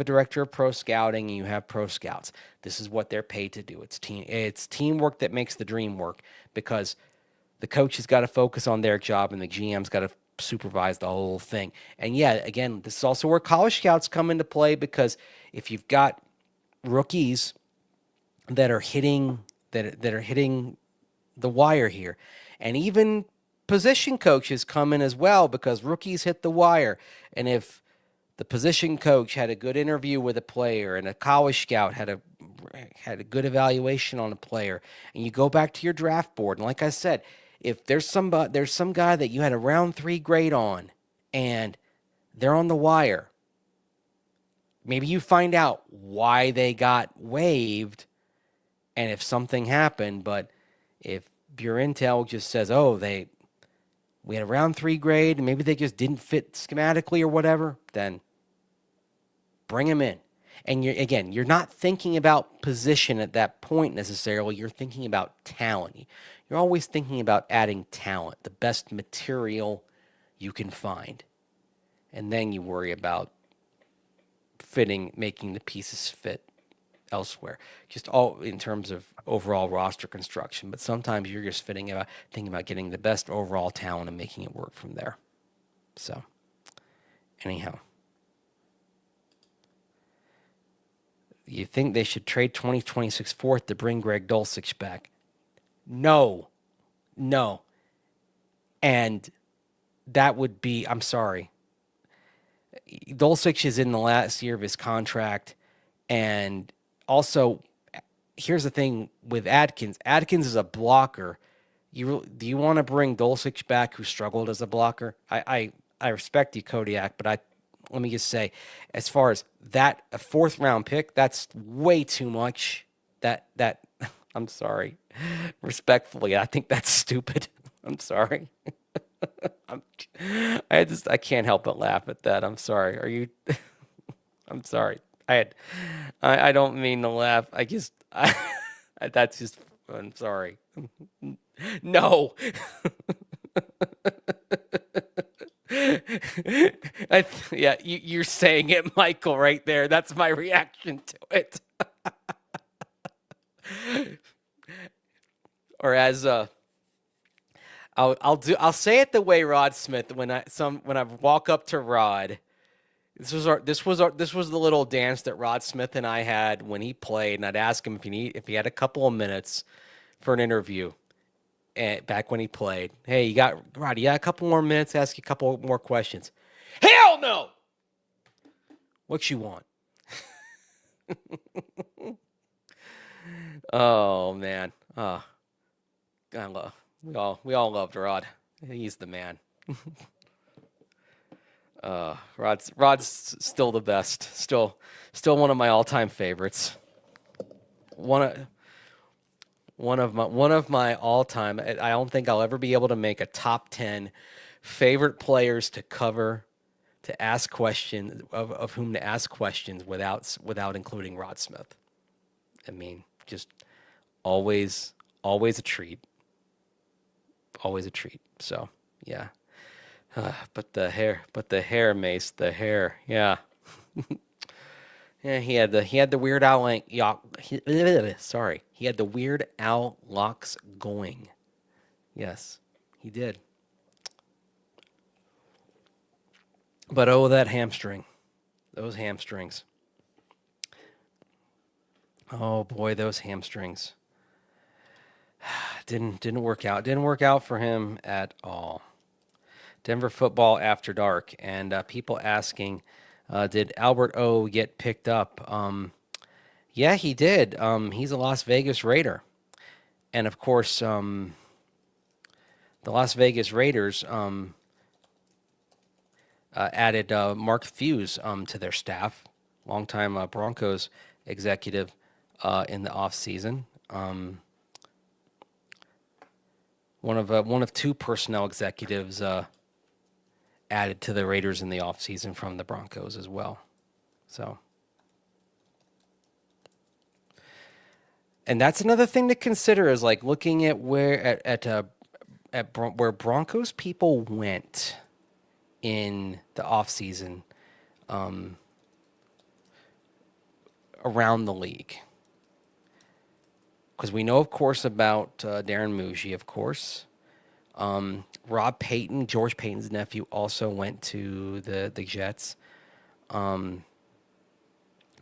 director of pro scouting and you have pro scouts. This is what they're paid to do. It's teamwork that makes the dream work, because the coach has got to focus on their job and the GM's got to supervise the whole thing. And yeah, again, this is also where college scouts come into play, because if you've got rookies that are hitting the wire here, and even position coaches come in as well, because rookies hit the wire. And if the position coach had a good interview with a player and a college scout had a good evaluation on a player, and you go back to your draft board, and like I said, if there's some guy that you had a round 3 grade on and they're on the wire, maybe you find out why they got waived and if something happened. But if your intel just says, oh, we had a round 3 grade and maybe they just didn't fit schematically or whatever, then bring them in. And you're not thinking about position at that point necessarily. You're thinking about talent. You're always thinking about adding talent, the best material you can find. And then you worry about making the pieces fit elsewhere. Just all in terms of overall roster construction. But sometimes you're just thinking about getting the best overall talent and making it work from there. So, anyhow. You think they should trade 2026 fourth to bring Greg Dulcich back? No. And that would be, I'm sorry. Dulcich is in the last year of his contract. And also, here's the thing with Adkins. Adkins is a blocker. Do you want to bring Dulcich back, who struggled as a blocker? I respect you, Kodiak, but let me just say, as far as that, a fourth round pick, that's way too much. That I'm sorry. Respectfully, I think that's stupid. I'm sorry. I can't help but laugh at that. I'm sorry. Are you? I'm sorry. I don't mean to laugh. That's just. I'm sorry. No. You're saying it, Michael, right there. That's my reaction to it. Or as I'll say it the way Rod Smith when I walk up to Rod. This was the little dance that Rod Smith and I had when he played, and I'd ask him if he had a couple of minutes for an interview. Back when he played, hey, you got a couple more minutes to ask you a couple more questions. Hell no! What you want? Oh man. Oh, we all loved Rod. He's the man. Rod's still the best. Still one of my all-time favorites. One of my all-time. I don't think I'll ever be able to make a top 10 favorite players to cover, to ask questions of whom to ask questions without including Rod Smith. I mean, just always a treat. Always a treat. So yeah. But the hair, Mace, the hair, yeah. Yeah, he had the Weird Al he had the Weird Al locks going. Yes, he did. But oh, that hamstring. Those hamstrings. Oh boy, those hamstrings. Didn't work out. Didn't work out for him at all. Denver football after dark, and people asking, did Albert O get picked up? Yeah, he did. He's a Las Vegas Raider, and of course, the Las Vegas Raiders added Mark Fuse to their staff, longtime Broncos executive in the offseason. One of two personnel executives added to the Raiders in the offseason from the Broncos as well. So, and that's another thing to consider is like looking at where where Broncos people went in the offseason around the league. Because we know, of course, about Darren Muji, of course. Rob Payton, George Payton's nephew, also went to the Jets.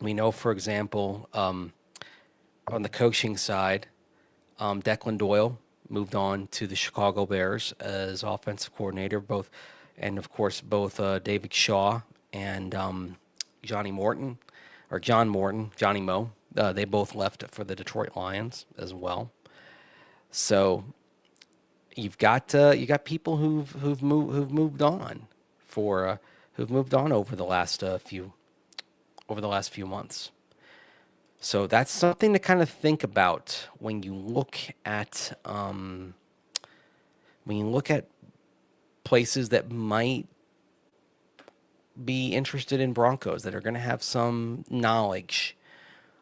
We know, for example, on the coaching side, Declan Doyle moved on to the Chicago Bears as offensive coordinator. Both David Shaw and Johnny Morton, Johnny Moe. They both left for the Detroit Lions as well. So you've got people who've moved on over the last few months. So that's something to kind of think about when you look at places that might be interested in Broncos, that are going to have some knowledge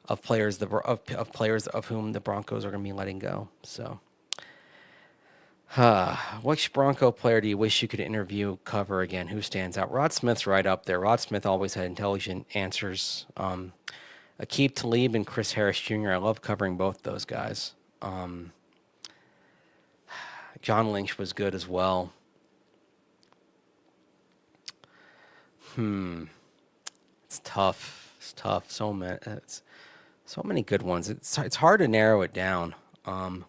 of players of players of whom the Broncos are going to be letting go. So, which Bronco player do you wish you could interview, cover again? Who stands out? Rod Smith's right up there. Rod Smith always had intelligent answers. Aqib Talib and Chris Harris Jr. I love covering both those guys. John Lynch was good as well. It's tough. It's tough. So many good ones. It's hard to narrow it down. I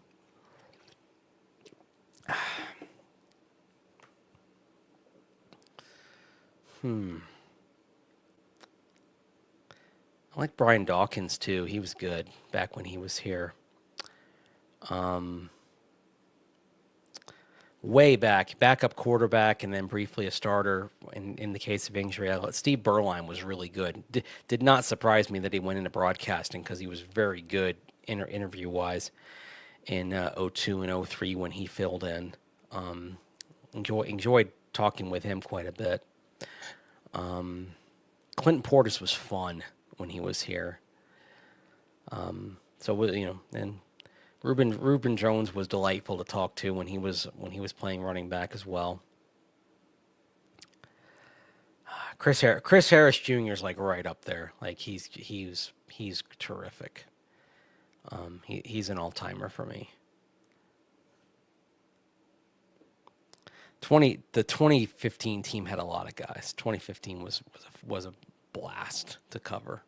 like Brian Dawkins too. He was good back when he was here. Way back, backup quarterback, and then briefly a starter in the case of injury. Steve Berline was really good. Did not surprise me that he went into broadcasting, because he was very good interview-wise in 02 and 03 when he filled in. Enjoyed talking with him quite a bit. Clinton Portis was fun when he was here. And Reuben Jones was delightful to talk to when he was playing running back as well. Chris Harris Jr. is like right up there. Like he's terrific. He's an all-timer for me. The 2015 team had a lot of guys. 2015 was a blast to cover.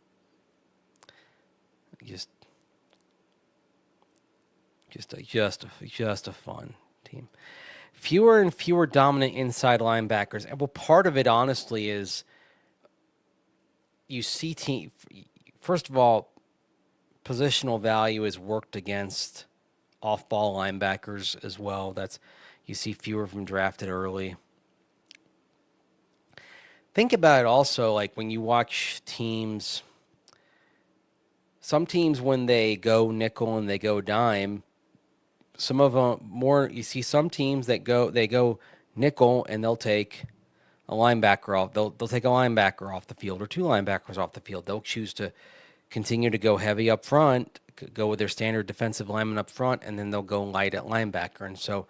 Just a fun team. Fewer and fewer dominant inside linebackers. Well, part of it, honestly, is you see first of all, positional value is worked against off-ball linebackers as well. You see fewer of them drafted early. Think about it also, like when you watch teams, some teams when they go nickel and they go dime, some of them more, you see some teams that go nickel and they'll take a linebacker off. They'll take a linebacker off the field or two linebackers off the field. They'll choose to continue to go heavy up front, go with their standard defensive lineman up front, and then they'll go light at linebacker. And so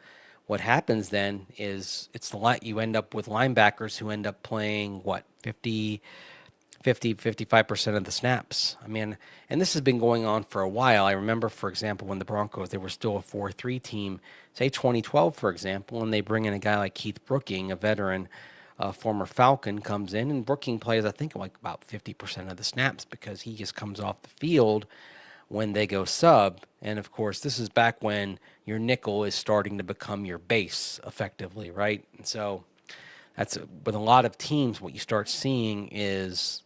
what happens then is you end up with linebackers who end up playing 55% of the snaps. I mean, and this has been going on for a while. I remember, for example, when the Broncos, they were still a 4-3 team, say 2012, for example, and they bring in a guy like Keith Brooking, a veteran, former Falcon, comes in, and Brooking plays, I think, like about 50% of the snaps because he just comes off the field when they go sub. And, of course, this is back when your nickel is starting to become your base effectively, right? And so that's with a lot of teams, what you start seeing is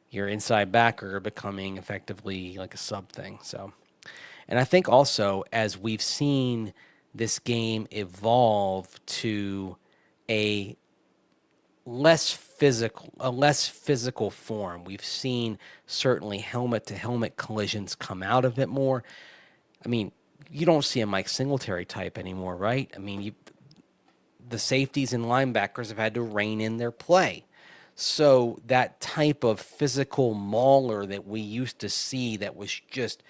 your inside backer becoming effectively like a sub thing. So, and I think also as we've seen this game evolve to a less physical form, we've seen certainly helmet to helmet collisions come out of it more. I mean, you don't see a Mike Singletary type anymore, right? I mean, the safeties and linebackers have had to rein in their play. So that type of physical mauler that we used to see, that was just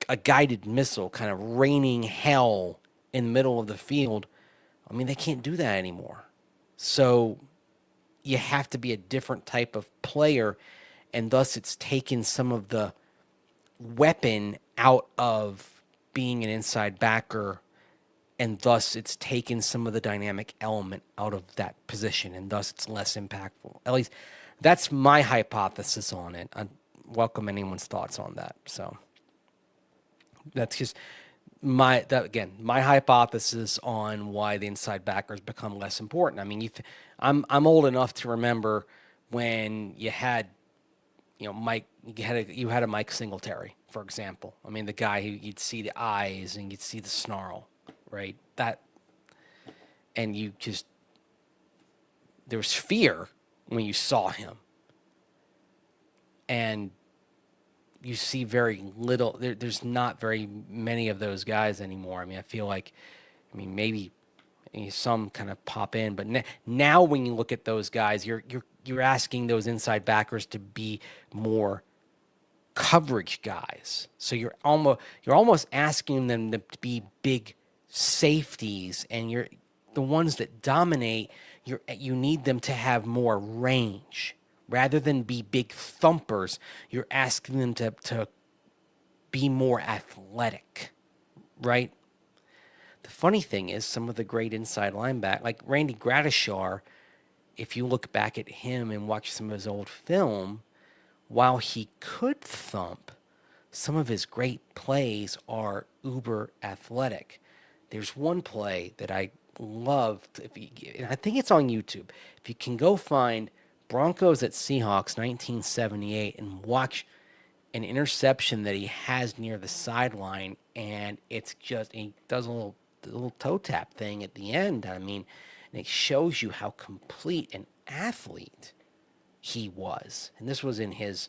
a guided missile kind of raining hell in the middle of the field, I mean, they can't do that anymore. So you have to be a different type of player, and thus it's taken some of the weapon out of being an inside backer, and thus it's taken some of the dynamic element out of that position, and thus it's less impactful. At least that's my hypothesis on it. I welcome anyone's thoughts on that. So that's just my hypothesis on why the inside backers become less important. I mean, I'm old enough to remember when you had, Mike, you had a Mike Singletary, for example. I mean, the guy who you'd see the eyes and you'd see the snarl. Right, and there was fear when you saw him, and you see very little. There's not very many of those guys anymore. I mean, I feel like, maybe and some kind of pop in. But now when you look at those guys, you're asking those inside backers to be more coverage guys. So you're almost asking them to be big safeties, and you're the ones that dominate. You need them to have more range rather than be big thumpers. You're asking them to be more athletic, right? The funny thing is, some of the great inside linebackers, like Randy Gradishar, if you look back at him and watch some of his old film, while he could thump, some of his great plays are uber athletic. There's one play that I loved, and I think it's on YouTube. If you can go find Broncos at Seahawks 1978 and watch an interception that he has near the sideline, and it's just, he does a little toe tap thing at the end. I mean, and it shows you how complete an athlete he was. And this was in his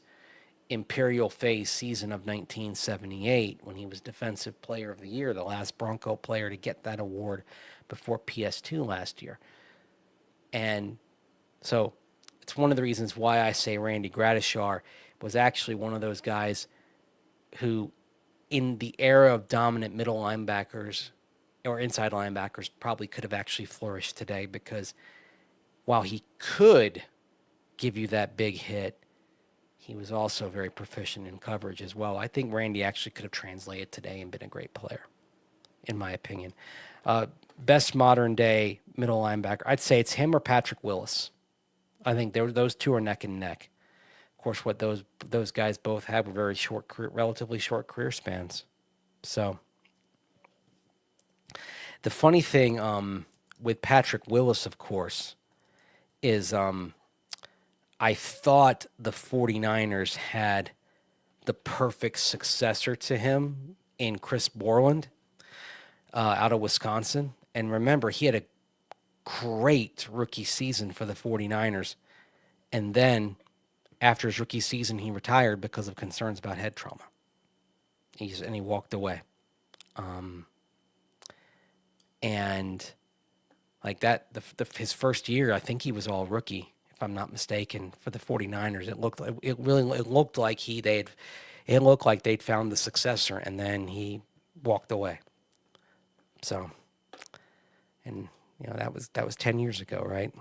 Imperial Phase season of 1978 when he was Defensive Player of the Year, the last Bronco player to get that award before PS2 last year. And so it's one of the reasons why I say Randy Gradishar was actually one of those guys who, in the era of dominant middle linebackers or inside linebackers, probably could have actually flourished today, because while he could give you that big hit, he was also very proficient in coverage as well. I think Randy actually could have translated today and been a great player, in my opinion. Best modern day middle linebacker, I'd say it's him or Patrick Willis. I think those two are neck and neck. Of course, what those guys both have were very short career, relatively short career spans. So the funny thing with Patrick Willis, of course, is I thought the 49ers had the perfect successor to him in Chris Borland out of Wisconsin. And remember, he had a great rookie season for the 49ers. And then after his rookie season, he retired because of concerns about head trauma. And he walked away. And like that, his first year, I think he was all rookie, if I'm not mistaken, for the 49ers. It looked like they'd found the successor, and then he walked away. So, and that was 10 years ago, right?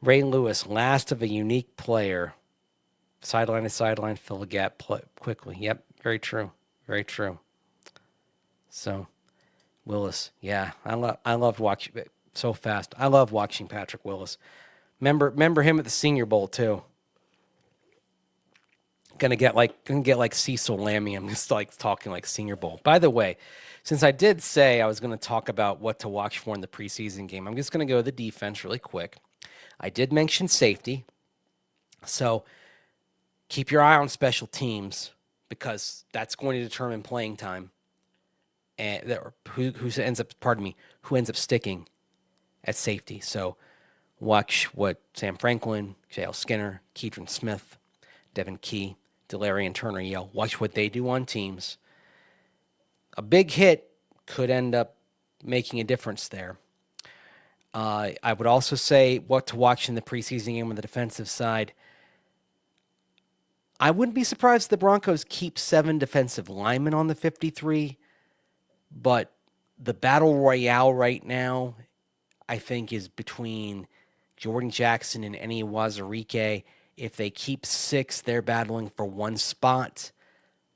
Ray Lewis, last of a unique player, sideline to sideline, fill the gap quickly. Yep, very true, very true. So, Willis, yeah, I loved watching it so fast. I love watching Patrick Willis. Remember him at the Senior Bowl too. Gonna get like Cecil Lammey. I'm just like talking like Senior Bowl. By the way, since I did say I was going to talk about what to watch for in the preseason game, I'm just going to go to the defense really quick. I did mention safety, so keep your eye on special teams, because that's going to determine playing time and who ends up sticking at safety. So watch what Sam Franklin, J.L. Skinner, Keidron Smith, Devin Key, Delarian Turner Yale, watch what they do on teams. A big hit could end up making a difference there. I would also say what to watch in the preseason game on the defensive side. I wouldn't be surprised if the Broncos keep 7 defensive linemen on the 53, but the battle royale right now, I think, is between Jordan Jackson and Eni Wazirike. If they keep 6, they're battling for one spot.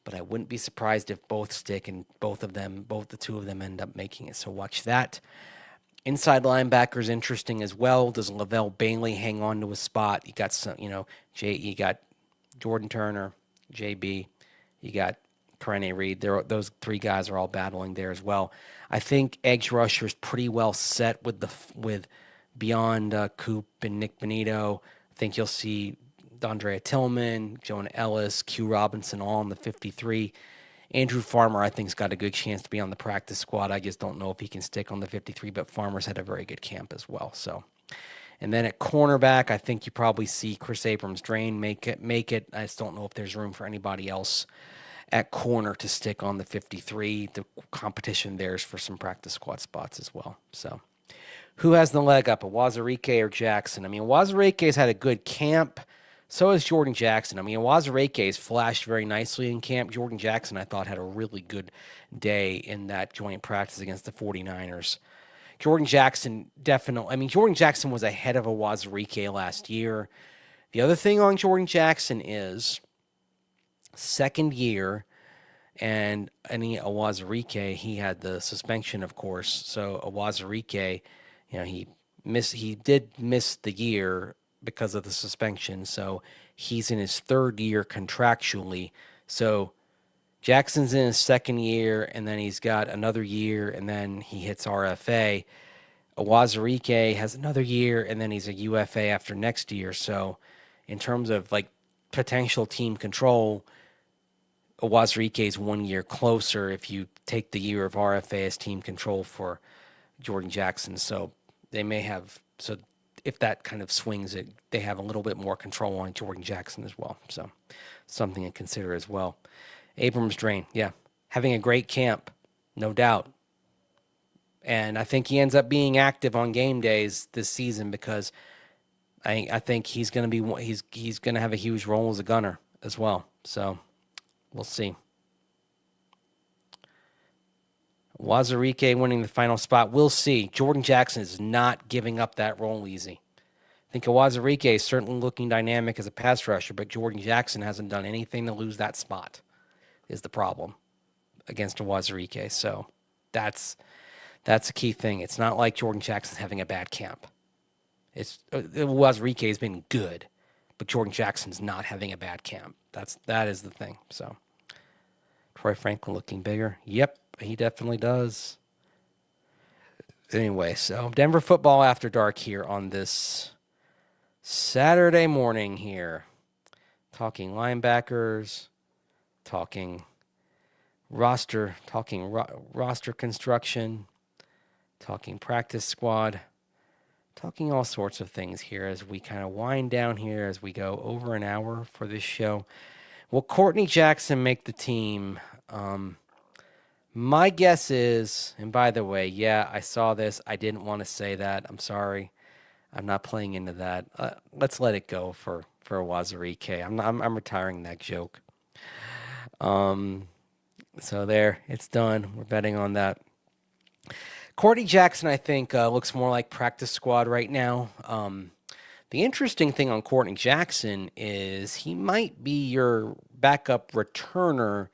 But I wouldn't be surprised if both stick and both the two of them end up making it. So watch that. Inside linebacker is interesting as well. Does Lavelle Bailey hang on to a spot? You got you got Jordan Turner, JB, you got Karene Reed. Those 3 guys are all battling there as well. I think edge rusher is pretty well set with beyond Coop and Nick Benito. I think you'll see D'Andrea Tillman, Jonah Ellis, Q Robinson all on the 53. Andrew Farmer, I think, has got a good chance to be on the practice squad. I just don't know if he can stick on the 53, but Farmer's had a very good camp as well. So, and then at cornerback, I think you probably see Chris Abrams-Drain make it. I just don't know if there's room for anybody else at corner to stick on the 53. The competition there is for some practice squad spots as well. So, Who has the leg up, Awazarike or Jackson? I mean, Awazarike's had a good camp. So has Jordan Jackson. I mean, Awazarake's flashed very nicely in camp. Jordan Jackson, I thought, had a really good day in that joint practice against the 49ers. Jordan Jackson definitely, I mean, Jordan Jackson was ahead of Awazarike last year. The other thing on Jordan Jackson is second year, and Awazarike, he had the suspension, of course. So Awazarike, he did miss the year because of the suspension. So he's in his third year contractually. So Jackson's in his second year, and then he's got another year, and then he hits RFA. Awazarike has another year, and then he's a UFA after next year. So in terms of like potential team control, Awazarike is 1 year closer if you take the year of RFA as team control for Jordan Jackson. So they may have, so if that kind of swings it, they have a little bit more control on Jordan Jackson as well. So something to consider as well. Abrams Drain, yeah, having a great camp, no doubt. And I think he ends up being active on game days this season because I think he's going to be he's going to have a huge role as a gunner as well. So we'll see. Awazarike winning the final spot. We'll see. Jordan Jackson is not giving up that role easy. I think Awazarike is certainly looking dynamic as a pass rusher, but Jordan Jackson hasn't done anything to lose that spot, is the problem against Awazarike. So that's a key thing. It's not like Jordan Jackson's having a bad camp. Awazarike has been good, but Jordan Jackson's not having a bad camp. That is the thing. So Troy Franklin looking bigger. Yep, he definitely does. Anyway, so Denver football after dark here on this Saturday morning here. Talking linebackers, talking roster construction, talking practice squad, talking all sorts of things here as we kind of wind down here as we go over an hour for this show. Will Courtney Jackson make the team? My guess is, and by the way, yeah, I saw this. I didn't want to say that. I'm sorry. I'm not playing into that. Let's let it go for Awazarike. I'm retiring that joke. So there, it's done. We're betting on that. Courtney Jackson, I think, looks more like practice squad right now. The interesting thing on Courtney Jackson is he might be your backup returner,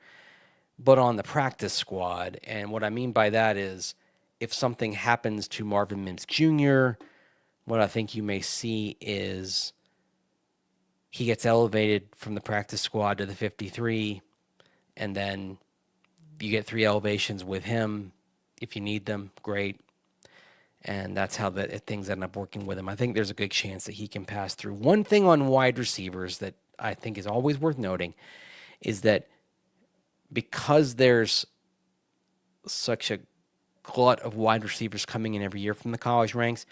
but on the practice squad. And what I mean by that is if something happens to Marvin Mims Jr., what I think you may see is he gets elevated from the practice squad to the 53, and then you get 3 elevations with him. If you need them, great. And that's how things end up working with him. I think there's a good chance that he can pass through. One thing on wide receivers that I think is always worth noting is that because there's such a glut of wide receivers coming in every year from the college ranks,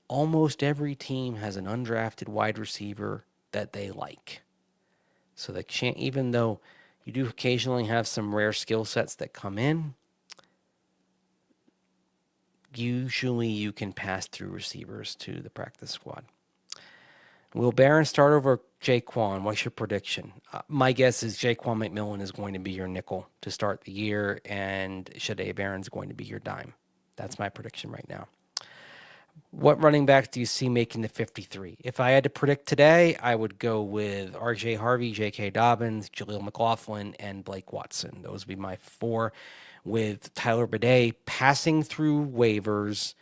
almost every team has an undrafted wide receiver that they like. So even though you do occasionally have some rare skill sets that come in, usually you can pass through receivers to the practice squad. Will Barron start over Jaquan? What's your prediction? My guess is Jaquan McMillan is going to be your nickel to start the year, and Shadae Barron's going to be your dime. That's my prediction right now. What running backs do you see making the 53? If I had to predict today, I would go with R.J. Harvey, J.K. Dobbins, Jaleel McLaughlin, and Blake Watson. Those would be my 4, with Tyler Bidet passing through waivers,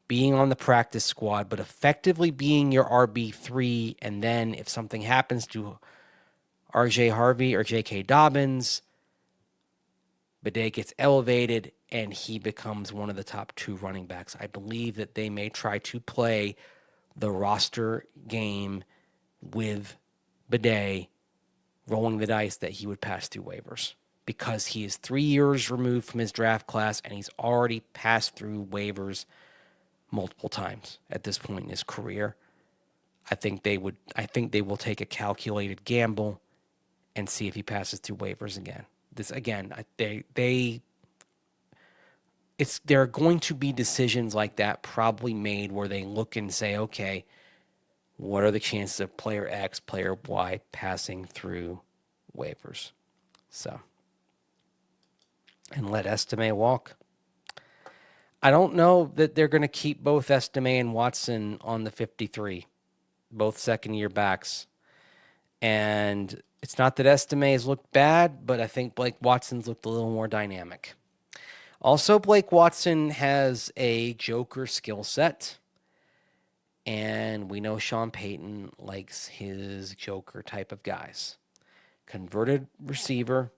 being on the practice squad, but effectively being your RB3. And then if something happens to R.J. Harvey or J.K. Dobbins, Bidet gets elevated and he becomes one of the top 2 running backs. I believe that they may try to play the roster game with Bidet, rolling the dice that he would pass through waivers, because he is 3 years removed from his draft class and he's already passed through waivers multiple times at this point in his career. I think they will take a calculated gamble and see if he passes through waivers again. there are going to be decisions like that probably made where they look and say, okay, what are the chances of player X, player Y passing through waivers? So, and let Estime walk. I don't know that they're going to keep both Estime and Watson on the 53, both second-year backs. And it's not that Estime has looked bad, but I think Blake Watson's looked a little more dynamic. Also, Blake Watson has a joker skill set. And we know Sean Payton likes his joker type of guys. Converted receiver.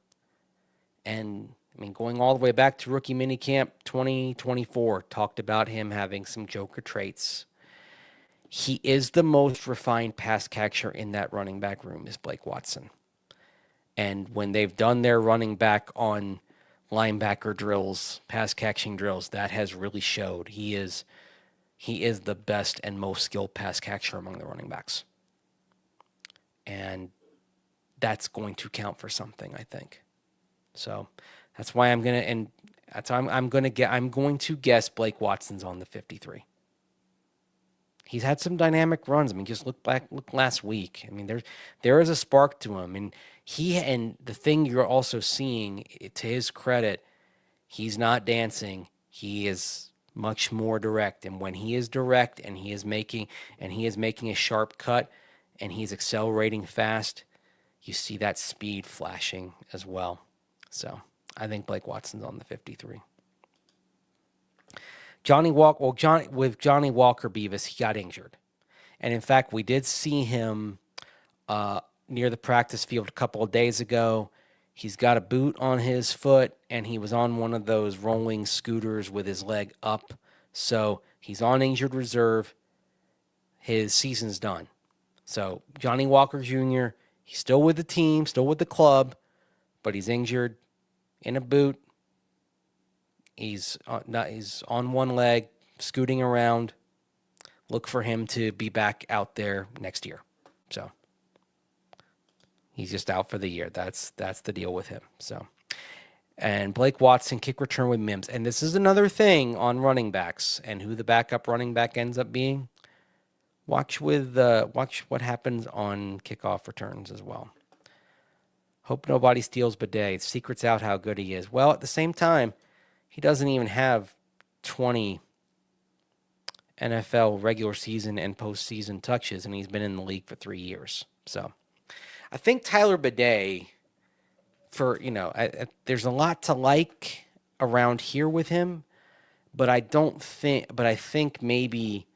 And, I mean, going all the way back to rookie minicamp 2024, talked about him having some joker traits. He is the most refined pass catcher in that running back room, is Blake Watson. And when they've done their running back on linebacker drills, pass catching drills, that has really showed. He is the best and most skilled pass catcher among the running backs. And that's going to count for something, I think. So that's why I'm going to guess Blake Watson's on the 53. He's had some dynamic runs. I mean, just look last week. I mean, there is a spark to him. And the thing you're also seeing, to his credit, he's not dancing. He is much more direct. And when he is direct and he is making a sharp cut and he's accelerating fast, you see that speed flashing as well. So I think Blake Watson's on the 53. Johnny Walker Beavis, he got injured. And in fact, we did see him near the practice field a couple of days ago. He's got a boot on his foot, and he was on one of those rolling scooters with his leg up. So he's on injured reserve. His season's done. So Johnny Walker Jr., he's still with the team, still with the club, but he's injured in a boot. He's on one leg, scooting around. Look for him to be back out there next year. So he's just out for the year. That's the deal with him. So, and Blake Watson, kick return with Mims. And this is another thing on running backs and who the backup running back ends up being. Watch what happens on kickoff returns as well. Hope nobody steals Bidet. Secret's out how good he is. Well, at the same time, he doesn't even have 20 NFL regular season and postseason touches, and he's been in the league for 3 years. So I think Tyler Bidet, there's a lot to like around here with him, but I think maybe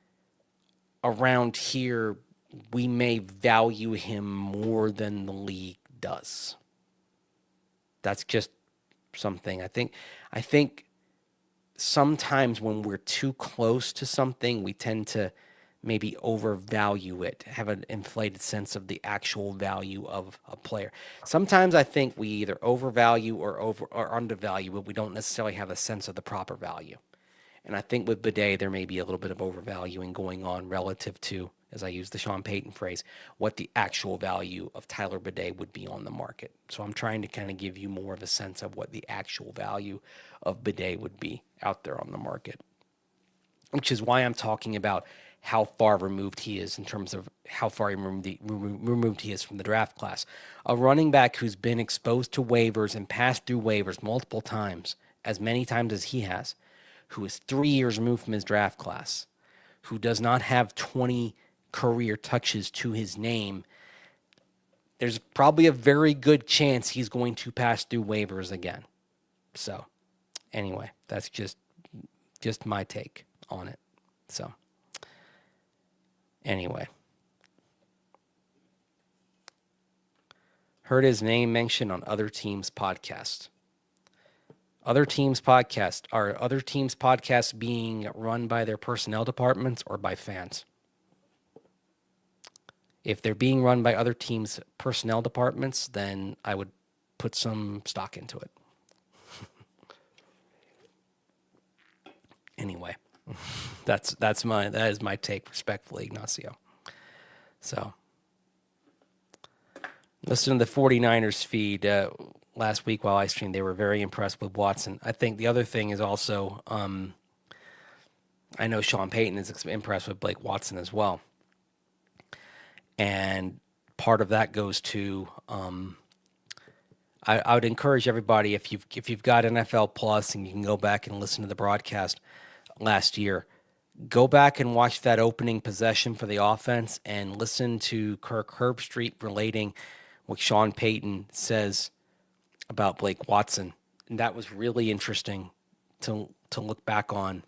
around here we may value him more than the league does. That's just something. I think sometimes when we're too close to something, we tend to maybe overvalue it, have an inflated sense of the actual value of a player. Sometimes I think we either overvalue or undervalue, but we don't necessarily have a sense of the proper value. And I think with Bidet, there may be a little bit of overvaluing going on relative to, as I use the Sean Payton phrase, what the actual value of Tyler Bidet would be on the market. So I'm trying to kind of give you more of a sense of what the actual value of Bidet would be out there on the market, which is why I'm talking about how far removed he is in terms of how far removed he is from the draft class. A running back who's been exposed to waivers and passed through waivers multiple times, as many times as he has, who is 3 years removed from his draft class, who does not have 20 career touches to his name, there's probably a very good chance he's going to pass through waivers again. So anyway, that's just my take on it. So anyway, heard his name mentioned on other teams' podcasts. Other teams' podcasts. Are other teams' podcasts being run by their personnel departments or by fans? If they're being run by other teams' personnel departments, then I would put some stock into it. Anyway, that is my take, respectfully, Ignacio. So, listen to the 49ers feed. last week while I streamed, they were very impressed with Watson. I think the other thing is also, I know Sean Payton is impressed with Blake Watson as well. And part of that goes to, I would encourage everybody, if you've got NFL Plus and you can go back and listen to the broadcast last year, go back and watch that opening possession for the offense and listen to Kirk Herbstreit relating what Sean Payton says about Blake Watson. And that was really interesting to look back on,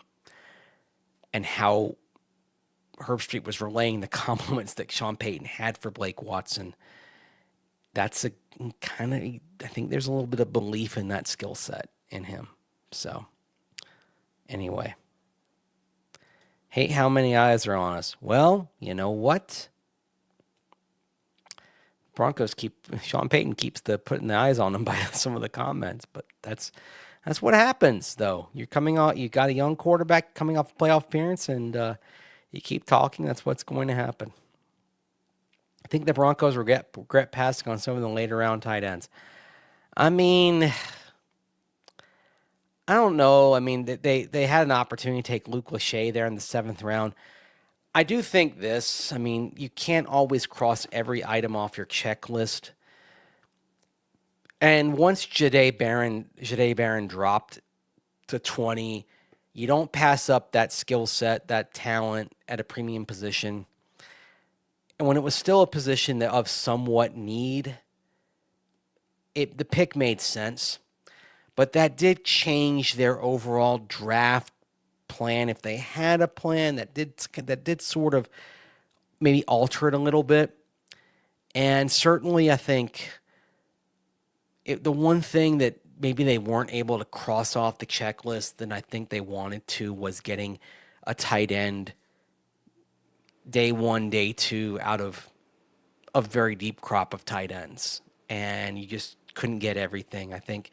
and how Herbstreit was relaying the compliments that Sean Payton had for Blake Watson. That's a kind of, I think there's a little bit of belief in that skill set in him. So anyway, hate how many eyes are on us. Well, you know what? Sean Payton keeps putting the eyes on them by some of the comments, but that's what happens though. You got a young quarterback coming off a playoff appearance, and you keep talking. That's what's going to happen. I think the Broncos regret passing on some of the later round tight ends. I mean, I don't know. I mean, they had an opportunity to take Luke Lachey there in the 7th round. I do think this. I mean, you can't always cross every item off your checklist. And once Jahdae Barron dropped to 20, you don't pass up that skill set, that talent at a premium position. And when it was still a position of somewhat need, the pick made sense. But that did change their overall draft plan. If they had a plan, that did sort of maybe alter it a little bit. And certainly I think the one thing that maybe they weren't able to cross off the checklist that I think they wanted to was getting a tight end day 1, day 2 out of a very deep crop of tight ends. And you just couldn't get everything. I think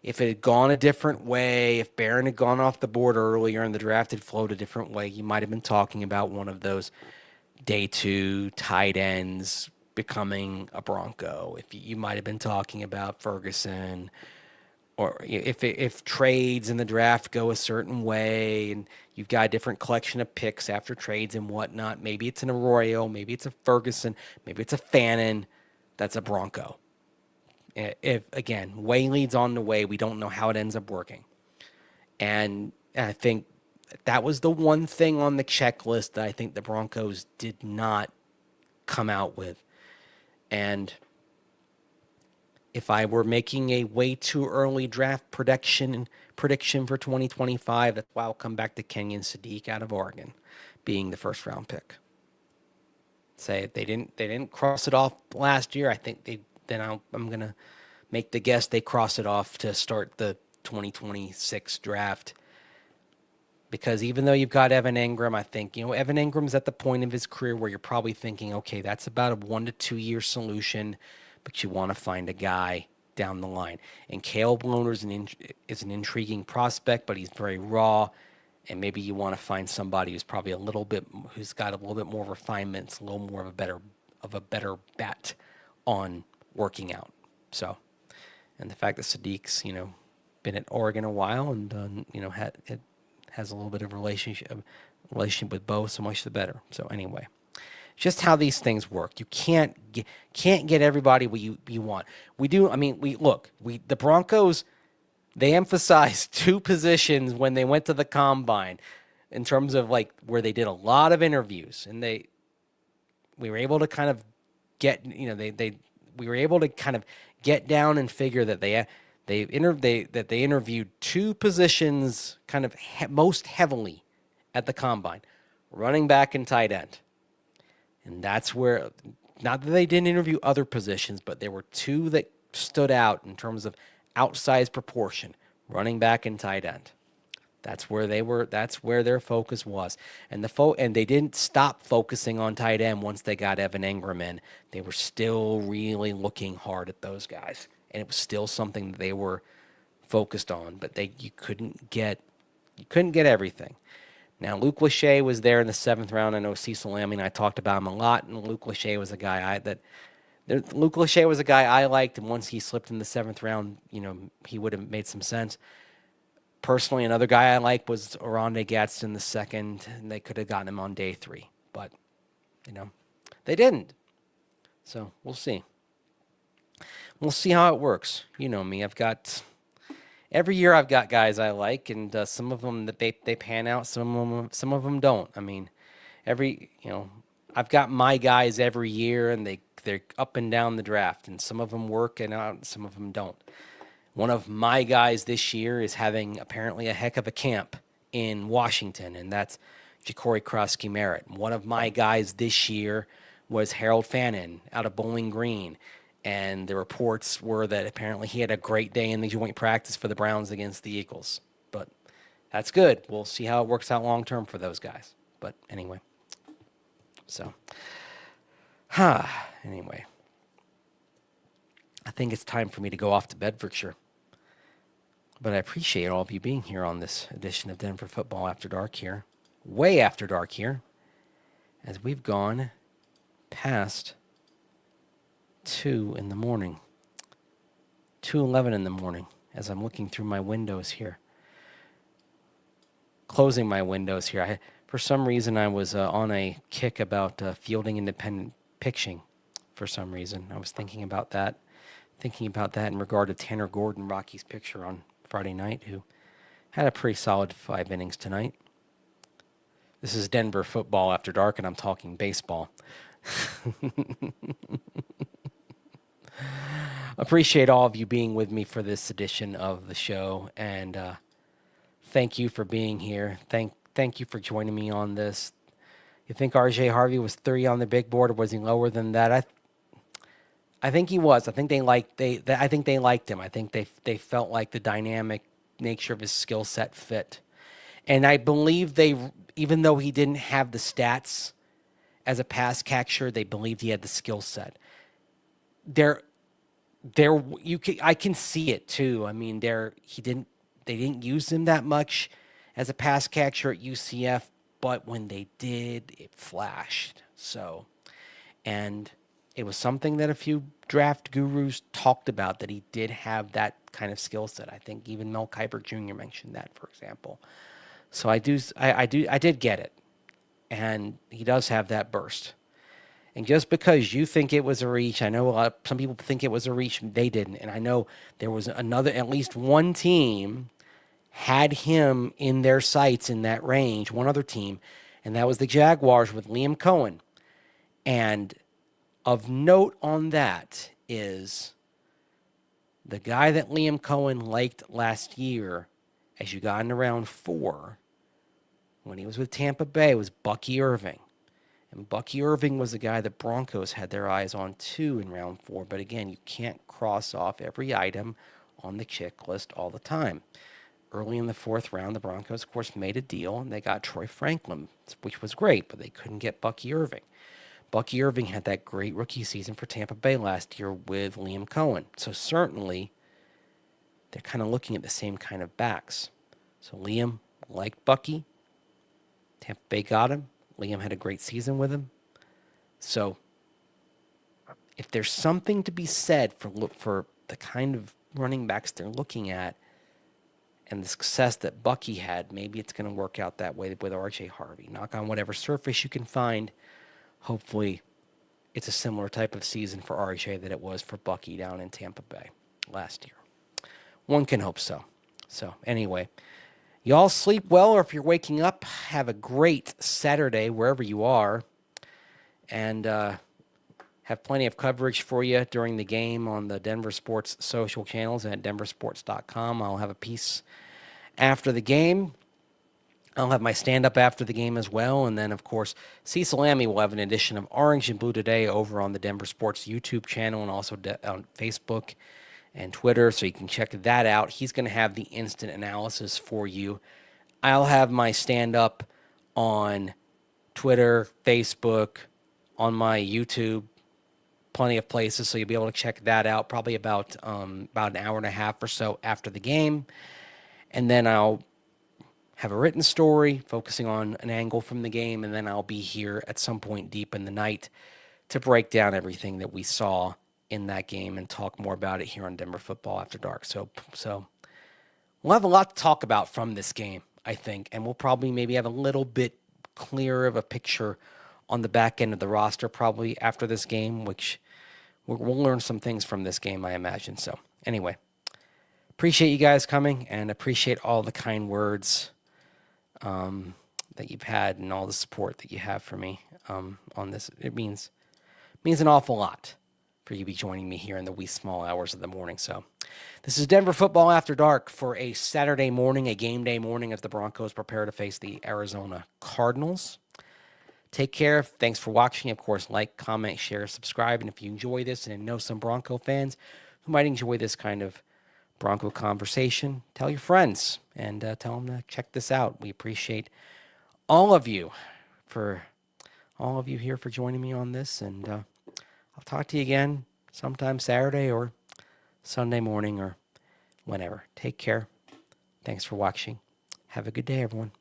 if it had gone a different way, if Barron had gone off the board earlier and the draft had flowed a different way, you might have been talking about one of those day 2 tight ends becoming a Bronco. If you might have been talking about Ferguson, or if trades in the draft go a certain way and you've got a different collection of picks after trades and whatnot, maybe it's an Arroyo, maybe it's a Ferguson, maybe it's a Fannin, that's a Bronco. If, again, way leads on the way, we don't know how it ends up working. And I think that was the one thing on the checklist that I think the Broncos did not come out with. And if I were making a way too early draft prediction for 2025, that's why I'll come back to Kenyon Sadiq out of Oregon being the first round pick. Say they didn't cross it off last year. I think I'm going to make the guess they cross it off to start the 2026 draft. Because even though you've got Evan Engram, I think, Evan Engram's at the point of his career where you're probably thinking, okay, that's about a 1 to 2 year solution, but you want to find a guy down the line. And Caleb Lohner is an intriguing prospect, but he's very raw. And maybe you want to find somebody who's probably who's got a little bit more refinements, a little more of a better bet on working out. So, and the fact that Sadiq's, been at Oregon a while and has a little bit of relationship with Bo, so much the better. So anyway, just how these things work. You can't get everybody what you want. We do. I mean, the Broncos, they emphasized 2 positions when they went to the combine in terms of where they did a lot of interviews, and we were able to kind of get, we were able to kind of get down and figure that they interviewed 2 positions kind of most heavily at the combine, running back and tight end. And that's where, not that they didn't interview other positions, but there were 2 that stood out in terms of outsized proportion, running back and tight end. That's where their focus was. And and they didn't stop focusing on tight end once they got Evan Engram in. They were still really looking hard at those guys. And it was still something that they were focused on, but you couldn't get everything. Now, Luke Lachey was there in the 7th round. I know Cecil Lammy and I talked about him a lot, and Luke Lachey was a guy that Luke Lachey was a guy I liked, and once he slipped in the 7th round, he would have made some sense. Personally, another guy I like was Oronde Gadsden the second, and they could have gotten him on day 3, but they didn't. So we'll see. We'll see how it works. You know me. Every year I've got guys I like, and some of them that they pan out, some of them don't. I mean, I've got my guys every year, and they're up and down the draft, and some of them work and out, and some of them don't. One of my guys this year is having apparently a heck of a camp in Washington, and that's Ja'Cory Krosky-Merritt. One of my guys this year was Harold Fannin out of Bowling Green, and the reports were that apparently he had a great day in the joint practice for the Browns against the Eagles. But that's good. We'll see how it works out long term for those guys. But anyway. So, anyway. I think it's time for me to go off to Bedfordshire. But I appreciate all of you being here on this edition of Denver Football After Dark here. Way after dark here. As we've gone past 2 in the morning. 2:11 in the morning as I'm looking through my windows here. Closing my windows here. For some reason, I was on a kick about fielding independent pitching. For some reason, I was thinking about that in regard to Tanner Gordon, Rocky's pitcher on Friday night, who had a pretty solid 5 innings tonight. This is Denver Football After Dark, and I'm talking baseball. Appreciate all of you being with me for this edition of the show, and thank you for being here. Thank you for joining me on this. You think RJ Harvey was 30 on the big board, or was he lower than that? I think he was. I think they liked him. I think they felt like the dynamic nature of his skill set fit, and I believe even though he didn't have the stats as a pass catcher, they believed he had the skill set. I can see it too. I mean, they didn't use him that much as a pass catcher at UCF, but when they did, it flashed. So, and it was something that a few draft gurus talked about, that he did have that kind of skill set. I think even Mel Kiper Jr. mentioned that, for example. So I did get it, and he does have that burst. And just because you think it was a reach, I know some people think it was a reach, they didn't. And I know there was at least one team had him in their sights in that range, one other team, and that was the Jaguars with Liam Cohen. And of note on that is the guy that Liam Cohen liked last year, as you got into round 4, when he was with Tampa Bay, was Bucky Irving. And Bucky Irving was the guy the Broncos had their eyes on too in round 4. But again, you can't cross off every item on the checklist all the time. Early in the 4th round, the Broncos, of course, made a deal, and they got Troy Franklin, which was great, but they couldn't get Bucky Irving. Bucky Irving had that great rookie season for Tampa Bay last year with Liam Cohen. So certainly, they're kind of looking at the same kind of backs. So Liam liked Bucky. Tampa Bay got him. Liam had a great season with him. So if there's something to be said for the kind of running backs they're looking at and the success that Bucky had, maybe it's going to work out that way with RJ Harvey. Knock on whatever surface you can find. Hopefully it's a similar type of season for RJ that it was for Bucky down in Tampa Bay last year. One can hope so. So anyway, y'all sleep well, or if you're waking up, have a great Saturday wherever you are. And have plenty of coverage for you during the game on the Denver Sports social channels at denversports.com. I'll have a piece after the game. I'll have my stand-up after the game as well. And then, of course, Cecil Lammy will have an edition of Orange and Blue Today over on the Denver Sports YouTube channel and also on Facebook and Twitter, so you can check that out. He's going to have the instant analysis for you. I'll have my stand-up on Twitter, Facebook, on my YouTube, plenty of places, so you'll be able to check that out probably about an hour and a half or so after the game. And then I'll have a written story focusing on an angle from the game, and then I'll be here at some point deep in the night to break down everything that we saw in that game and talk more about it here on Denver Football After Dark. So we'll have a lot to talk about from this game, I think, and we'll probably maybe have a little bit clearer of a picture on the back end of the roster probably after this game, which we'll learn some things from this game, I imagine. So anyway, appreciate you guys coming and appreciate all the kind words that you've had and all the support that you have for me on this. It means an awful lot for you to be joining me here in the wee small hours of the morning. So this is Denver Football After Dark for a Saturday morning, a game day morning as the Broncos prepare to face the Arizona Cardinals. Take care. Thanks for watching. Of course, like, comment, share, subscribe. And if you enjoy this and know some Bronco fans who might enjoy this kind of Bronco conversation, tell your friends and tell them to check this out. We appreciate all of you here for joining me on this. And I'll talk to you again sometime Saturday or Sunday morning or whenever. Take care. Thanks for watching. Have a good day, everyone.